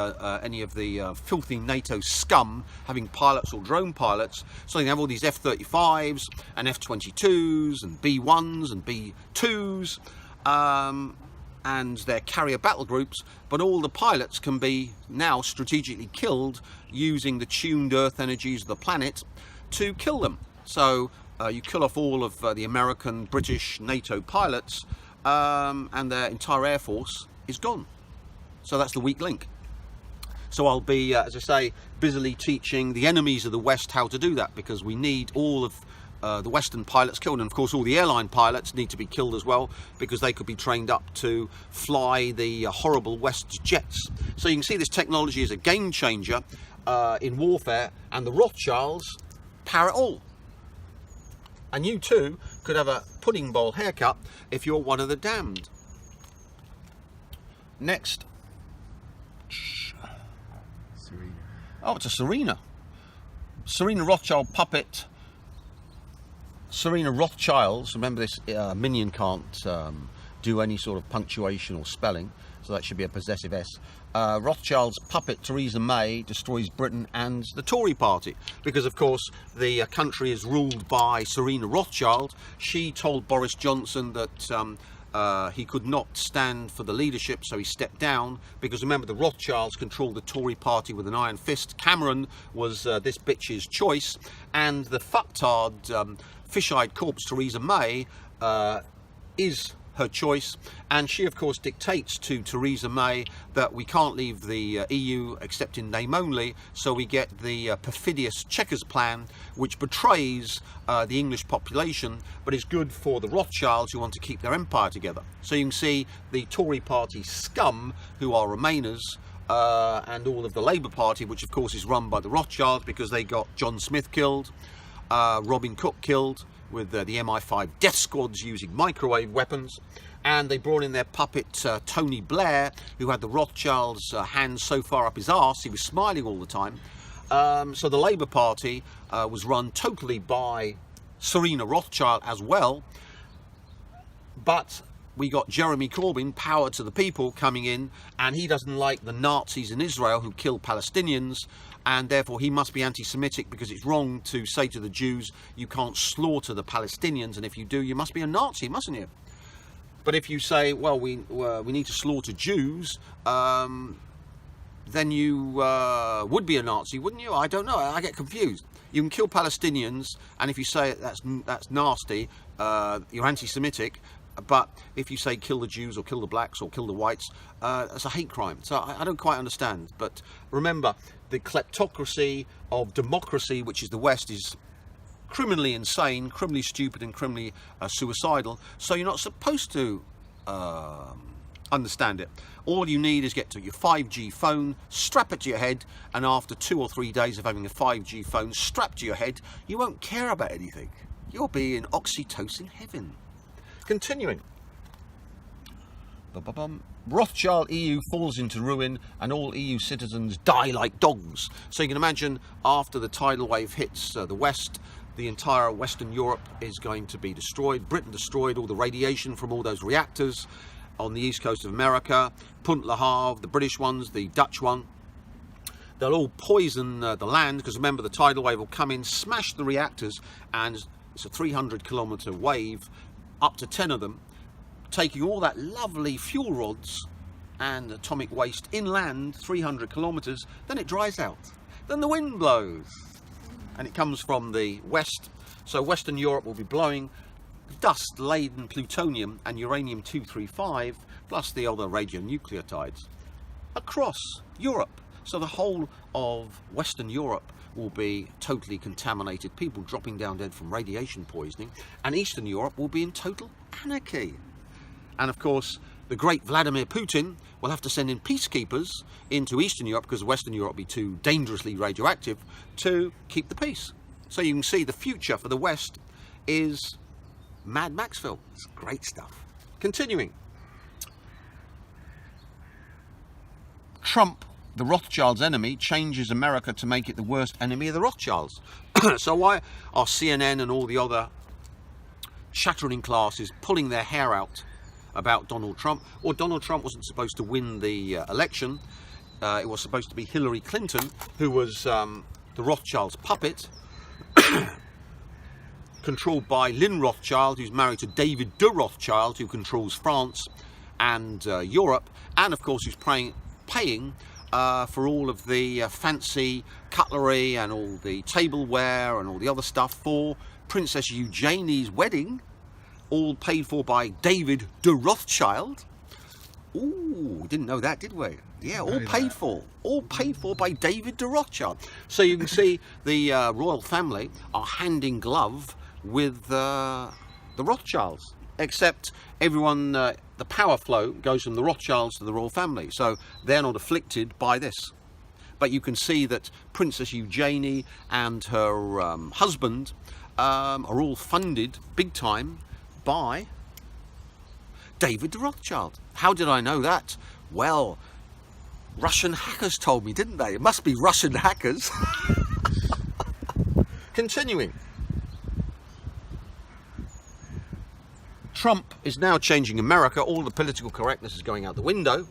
of the filthy NATO scum having pilots or drone pilots. So you have all these F-35s and F-22s and B-1s and B-2s. And their carrier battle groups, but all the pilots can be now strategically killed using the tuned earth energies of the planet to kill them. So you kill off all of the American, British, NATO pilots, and their entire air force is gone. So that's the weak link. So I'll be, as I say, busily teaching the enemies of the West how to do that, because we need all of the Western pilots killed, and of course all the airline pilots need to be killed as well, because they could be trained up to fly the horrible West's jets. So you can see this technology is a game changer in warfare, and the Rothschilds power it all. And you too could have a pudding bowl haircut if you're one of the damned. Next. Serena. Oh, it's a Serena. Serena Rothschild puppet. Serena Rothschilds, remember this minion can't do any sort of punctuation or spelling, so that should be a possessive S. Rothschild's puppet Theresa May destroys Britain and the Tory party, because of course the country is ruled by Serena Rothschild. She told Boris Johnson that he could not stand for the leadership, so he stepped down, because remember the Rothschilds controlled the Tory party with an iron fist. Cameron was this bitch's choice, and the fucktard fish-eyed corpse Theresa May is her choice, and she of course dictates to Theresa May that we can't leave the EU except in name only, so we get the perfidious Chequers plan, which betrays the English population but is good for the Rothschilds who want to keep their empire together. So you can see the Tory party scum who are Remainers, and all of the Labour Party, which of course is run by the Rothschilds, because they got John Smith killed, Robin Cook killed with the MI5 death squads using microwave weapons, and they brought in their puppet Tony Blair, who had the Rothschilds' hands so far up his arse he was smiling all the time. So the Labour Party was run totally by Serena Rothschild as well, but we got Jeremy Corbyn, power to the people, coming in, and he doesn't like the Nazis in Israel who kill Palestinians, and therefore he must be anti-Semitic, because it's wrong to say to the Jews you can't slaughter the Palestinians, and if you do you must be a Nazi, mustn't you? But if you say, well, we need to slaughter Jews, then you would be a Nazi, wouldn't you? I don't know, I get confused. You can kill Palestinians, and if you say that's nasty, you're anti-Semitic. But if you say kill the Jews or kill the blacks or kill the whites, that's a hate crime. So I don't quite understand. But remember, the kleptocracy of democracy, which is the West, is criminally insane, criminally stupid, and criminally suicidal. So you're not supposed to understand it. All you need is get to your 5G phone, strap it to your head, and after 2 or 3 days of having a 5G phone strapped to your head, you won't care about anything. You'll be in oxytocin heaven. Continuing. Rothschild EU falls into ruin and all EU citizens die like dogs. So you can imagine, after the tidal wave hits the West, the entire Western Europe is going to be destroyed. Britain destroyed, all the radiation from all those reactors on the east coast of America, Punt Le Havre, the British ones, the Dutch one. They'll all poison the land, because remember the tidal wave will come in, smash the reactors, and it's a 300-kilometre wave up to 10 of them, taking all that lovely fuel rods and atomic waste inland 300 kilometers, then it dries out. Then the wind blows and it comes from the west. So Western Europe will be blowing dust-laden plutonium and uranium-235 plus the other radionucleotides across Europe. So the whole of Western Europe will be totally contaminated, people dropping down dead from radiation poisoning, and Eastern Europe will be in total anarchy. And of course, the great Vladimir Putin will have to send in peacekeepers into Eastern Europe, because Western Europe will be too dangerously radioactive, to keep the peace. So you can see the future for the West is Mad Maxville. It's great stuff. Continuing. Trump, the Rothschilds' enemy, changes America to make it the worst enemy of the Rothschilds. So why are CNN and all the other chattering classes pulling their hair out about Donald Trump? Well, Donald Trump wasn't supposed to win the election. It was supposed to be Hillary Clinton, who was the Rothschilds' puppet, controlled by Lynn Rothschild, who's married to David de Rothschild, who controls France and Europe, and of course who's paying for all of the fancy cutlery and all the tableware and all the other stuff for Princess Eugenie's wedding, all paid for by David de Rothschild. Ooh, didn't know that, did we? Yeah, all paid for by David de Rothschild. So you can see the royal family are hand in glove with the Rothschilds, except everyone, the power flow goes from the Rothschilds to the royal family, so they're not afflicted by this. But you can see that Princess Eugenie and her husband are all funded big time by David de Rothschild. How did I know that? Well, Russian hackers told me, didn't they? It must be Russian hackers. Continuing. Trump is now changing America. All the political correctness is going out the window.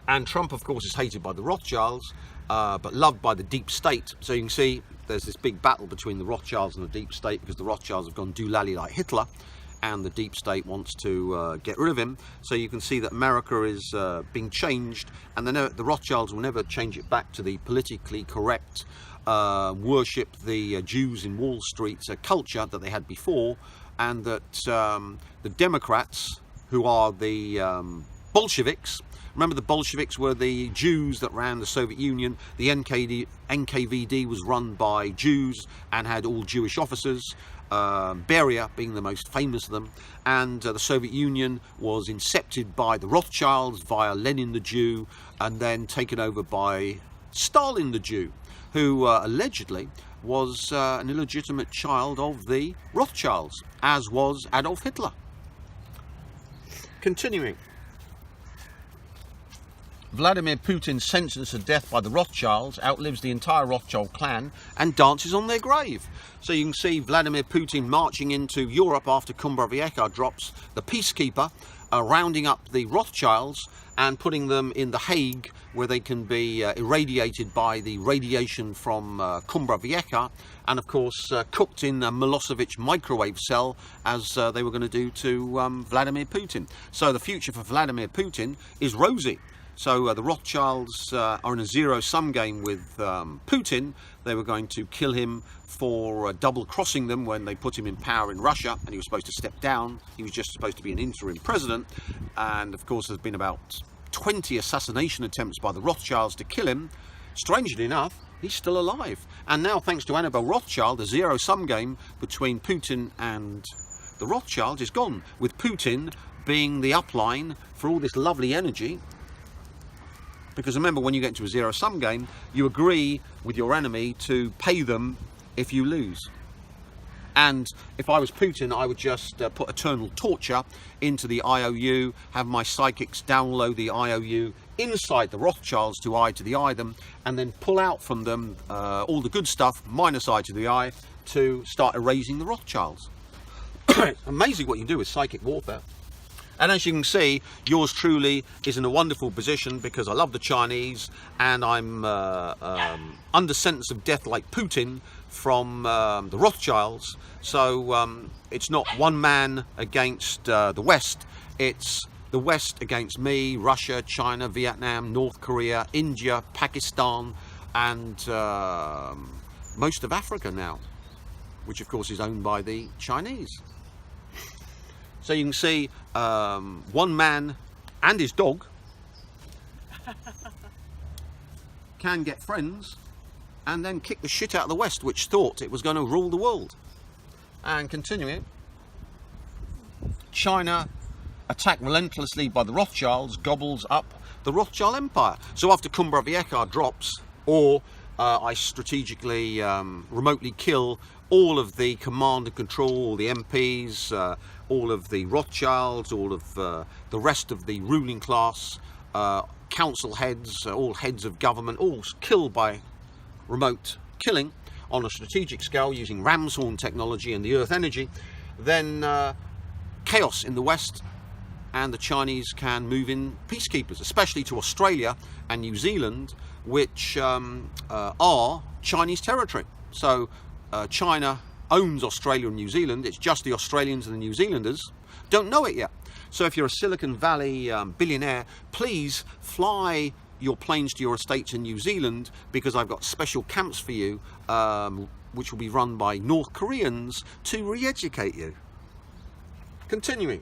And Trump, of course, is hated by the Rothschilds, but loved by the deep state. So you can see there's this big battle between the Rothschilds and the deep state, because the Rothschilds have gone doolally like Hitler, and the deep state wants to get rid of him. So you can see that America is being changed, and the Rothschilds will never change it back to the politically correct, worship the Jews in Wall Street culture that they had before, and that the Democrats, who are the Bolsheviks, remember the Bolsheviks were the Jews that ran the Soviet Union. The NKVD was run by Jews and had all Jewish officers, Beria being the most famous of them, and the Soviet Union was incepted by the Rothschilds via Lenin the Jew, and then taken over by Stalin the Jew, who allegedly was an illegitimate child of the Rothschilds, as was Adolf Hitler. Continuing. Vladimir Putin's sentence to death by the Rothschilds outlives the entire Rothschild clan and dances on their grave. So you can see Vladimir Putin marching into Europe after Cumbra Vieja drops the peacekeeper, rounding up the Rothschilds and putting them in The Hague, where they can be irradiated by the radiation from Cumbra Vieja, and of course cooked in a Milosevic microwave cell, as they were going to do to Vladimir Putin. So the future for Vladimir Putin is rosy. So the Rothschilds are in a zero-sum game with Putin. They were going to kill him for double-crossing them when they put him in power in Russia, and he was supposed to step down. He was just supposed to be an interim president. And of course, there's been about 20 assassination attempts by the Rothschilds to kill him. Strangely enough, he's still alive. And now, thanks to Annabelle Rothschild, the zero-sum game between Putin and the Rothschilds is gone, with Putin being the upline for all this lovely energy. Because remember, when you get into a zero-sum game, you agree with your enemy to pay them if you lose. And if I was Putin, I would just put eternal torture into the IOU, have my psychics download the IOU inside the Rothschilds to eye to the eye them, and then pull out from them all the good stuff, minus eye to the eye, to start erasing the Rothschilds. Amazing what you can do with psychic warfare. And as you can see, yours truly is in a wonderful position because I love the Chinese and I'm under sentence of death like Putin from the Rothschilds. So it's not one man against the West, it's the West against me, Russia, China, Vietnam, North Korea, India, Pakistan, and most of Africa now, which of course is owned by the Chinese. So you can see one man and his dog can get friends and then kick the shit out of the West, which thought it was going to rule the world. And continuing, China, attacked relentlessly by the Rothschilds, gobbles up the Rothschild Empire. So after Cumbra Vieja drops, or I strategically remotely kill all of the command and control, all the MPs, all of the Rothschilds, all of the rest of the ruling class, council heads, all heads of government, all killed by remote killing on a strategic scale using ram's horn technology and the earth energy, then chaos in the West, and the Chinese can move in peacekeepers, especially to Australia and New Zealand, which are Chinese territory. So China owns Australia and New Zealand. It's just the Australians and the New Zealanders don't know it yet. So if you're a Silicon Valley billionaire, please fly your planes to your estates in New Zealand, because I've got special camps for you, which will be run by North Koreans to re-educate you. Continuing.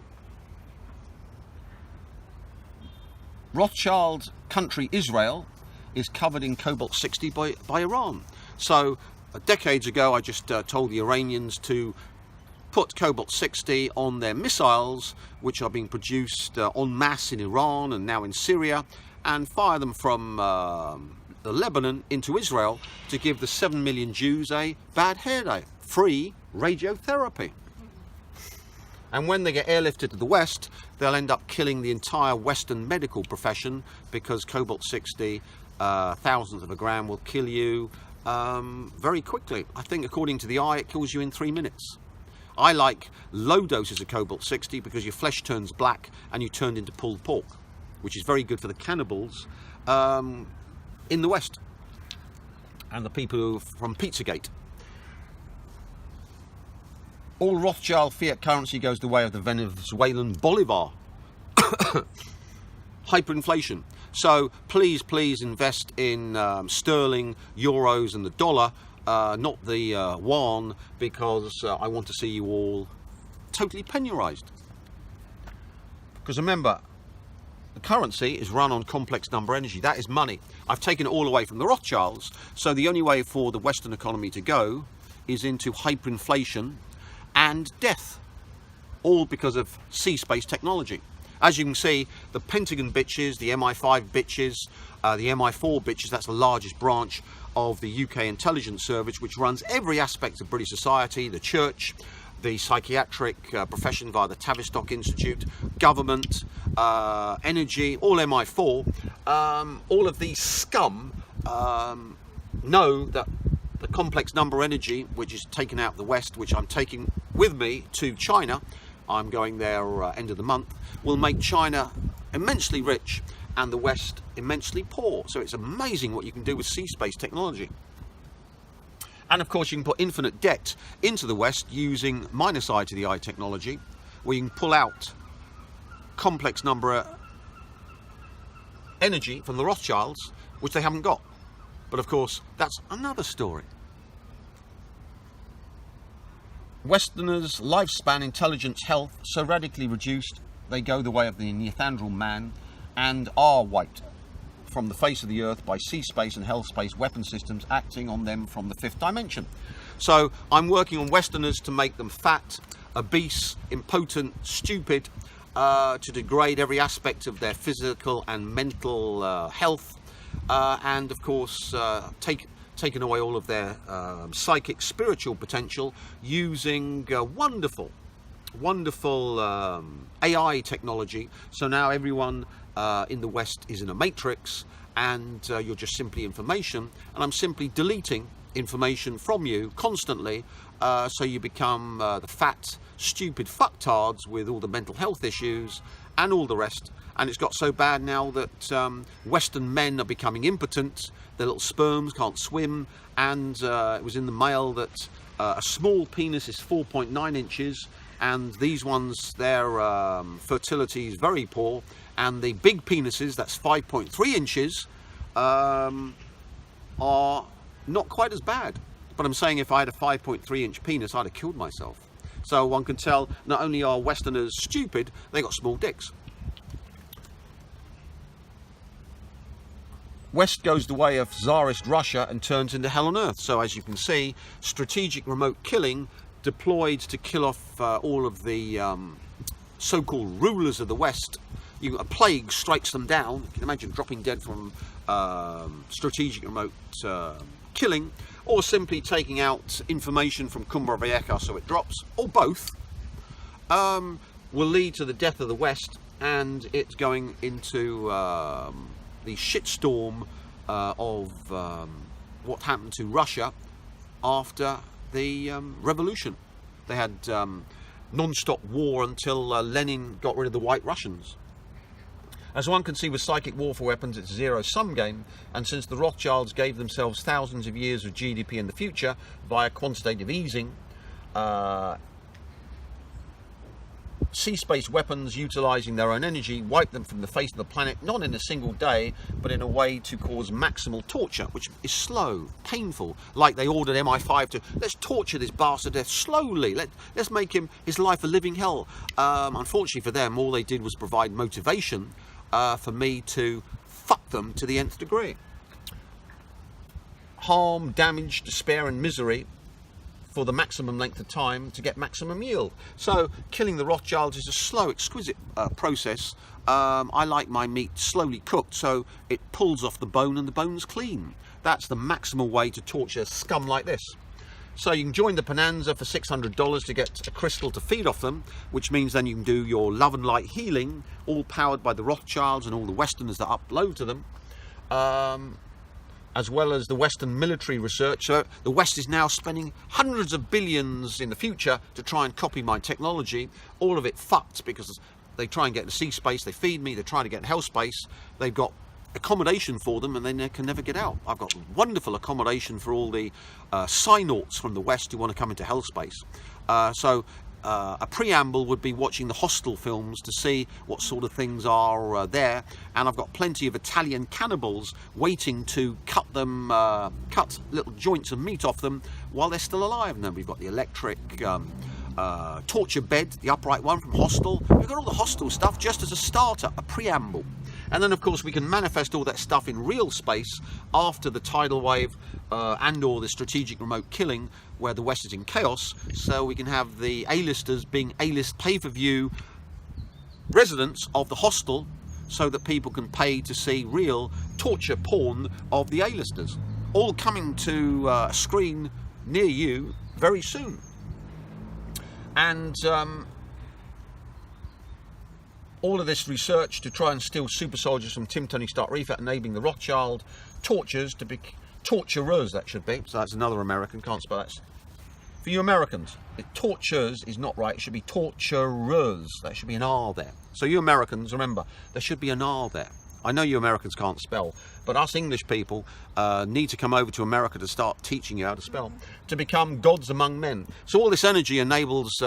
Rothschild country Israel is covered in cobalt-60 by Iran. So decades ago I just told the Iranians to put cobalt-60 on their missiles, which are being produced en masse in Iran and now in Syria, and fire them from the Lebanon into Israel to give the 7 million Jews a bad hair day, free radiotherapy. And when they get airlifted to the West, they'll end up killing the entire Western medical profession, because cobalt-60, thousands of a gram, will kill you very quickly. I think according to the eye, it kills you in 3 minutes. I like low doses of cobalt-60 because your flesh turns black and you turn into pulled pork, which is very good for the cannibals in the West and the people who from Pizzagate. All Rothschild fiat currency goes the way of the Venezuelan bolivar. Hyperinflation. So please invest in sterling, euros and the dollar, not the yuan, because I want to see you all totally penalized. Because remember, the currency is run on complex number energy. That is money. I've taken it all away from the Rothschilds. So the only way for the Western economy to go is into hyperinflation and death, all because of sea-space technology. As you can see, the Pentagon bitches, the MI5 bitches, the MI4 bitches, that's the largest branch of the UK intelligence service, which runs every aspect of British society, the church, the psychiatric profession via the Tavistock Institute, government, energy, all MI4. All of these scum know that the complex number energy, which is taken out of the West, which I'm taking with me to China, I'm going there end of the month, will make China immensely rich and the West immensely poor. So it's amazing what you can do with sea-space technology. And of course you can put infinite debt into the West using minus eye to the eye technology, where you can pull out complex number energy from the Rothschilds, which they haven't got. But of course, that's another story. Westerners' lifespan, intelligence, health, so radically reduced, they go the way of the Neanderthal man and are wiped from the face of the earth by sea space and hell space weapon systems acting on them from the fifth dimension. So I'm working on Westerners to make them fat, obese, impotent, stupid, to degrade every aspect of their physical and mental health, and of course taking away all of their psychic spiritual potential using wonderful AI technology. So now everyone in the West is in a matrix, and you're just simply information, and I'm simply deleting information from you constantly, so you become the fat, stupid fucktards with all the mental health issues, and all the rest. And it's got so bad now that Western men are becoming impotent. Their little sperms can't swim. And it was in the mail that a small penis is 4.9 inches. And these ones, their fertility is very poor. And the big penises, that's 5.3 inches, are not quite as bad. But I'm saying if I had a 5.3 inch penis, I'd have killed myself. So one can tell not only are Westerners stupid, they got small dicks. West goes the way of Tsarist Russia and turns into hell on earth. So as you can see, strategic remote killing deployed to kill off all of the so-called rulers of the West. A plague strikes them down. You can imagine dropping dead from strategic remote killing, or simply taking out information from Cumbre Vieja so it drops, or both, will lead to the death of the West, and it's going into the shitstorm of what happened to Russia after the revolution. They had non-stop war until Lenin got rid of the White Russians. As one can see with psychic warfare weapons, it's a zero-sum game, and since the Rothschilds gave themselves thousands of years of GDP in the future via quantitative easing, sea-space weapons utilising their own energy wipe them from the face of the planet, not in a single day, but in a way to cause maximal torture, which is slow, painful, like they ordered MI5 to, let's torture this bastard to death slowly, let's make his life a living hell. Unfortunately for them, all they did was provide motivation for me to fuck them to the nth degree. Harm, damage, despair and misery for the maximum length of time to get maximum yield. So killing the Rothschilds is a slow, exquisite process. I like my meat slowly cooked so it pulls off the bone and the bone's clean. That's the maximal way to torture scum like this. So you can join the Bonanza for $600 to get a crystal to feed off them, which means then you can do your love and light healing, all powered by the Rothschilds and all the Westerners that upload to them, as well as the Western military research. So the West is now spending hundreds of billions in the future to try and copy my technology, all of it fucked because they try and get into sea space, they feed me, they're trying to get in hell space, they've got accommodation for them and they can never get out. I've got wonderful accommodation for all the Synauts from the West who want to come into hell space. So a preamble would be watching the Hostel films to see what sort of things are there, and I've got plenty of Italian cannibals waiting to cut them, cut little joints of meat off them while they're still alive. And then we've got the electric torture bed, the upright one from Hostel. We've got all the Hostel stuff just as a starter, a preamble. And then of course we can manifest all that stuff in real space after the tidal wave and or the strategic remote killing where the West is in chaos, so we can have the A-listers being A-list pay-per-view residents of the Hostel so that people can pay to see real torture porn of the A-listers, all coming to a screen near you very soon. And all of this research to try and steal super soldiers from Tim Tony Stark Rifat, enabling the Rothschild tortures to be torturers, that should be. So that's another American, can't spell that. For you Americans, tortures is not right, it should be torturers. There should be an R there. So you Americans, remember, there should be an R there. I know you Americans can't spell, but us English people need to come over to America to start teaching you how to spell, to become gods among men. So all this energy enables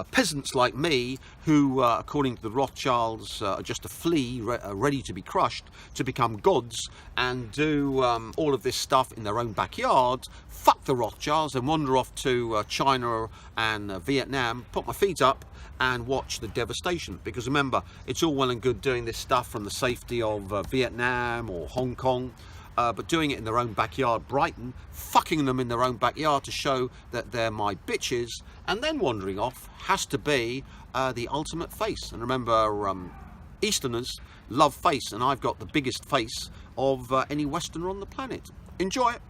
peasants like me who, according to the Rothschilds, are just a flea ready to be crushed, to become gods and do all of this stuff in their own backyard, fuck the Rothschilds and wander off to China and Vietnam, put my feet up and watch the devastation. Because remember, it's all well and good doing this stuff from the safety of Vietnam or Hong Kong, but doing it in their own backyard, Brighton, fucking them in their own backyard to show that they're my bitches, and then wandering off has to be the ultimate face. And remember, Easterners love face, and I've got the biggest face of any Westerner on the planet. Enjoy it.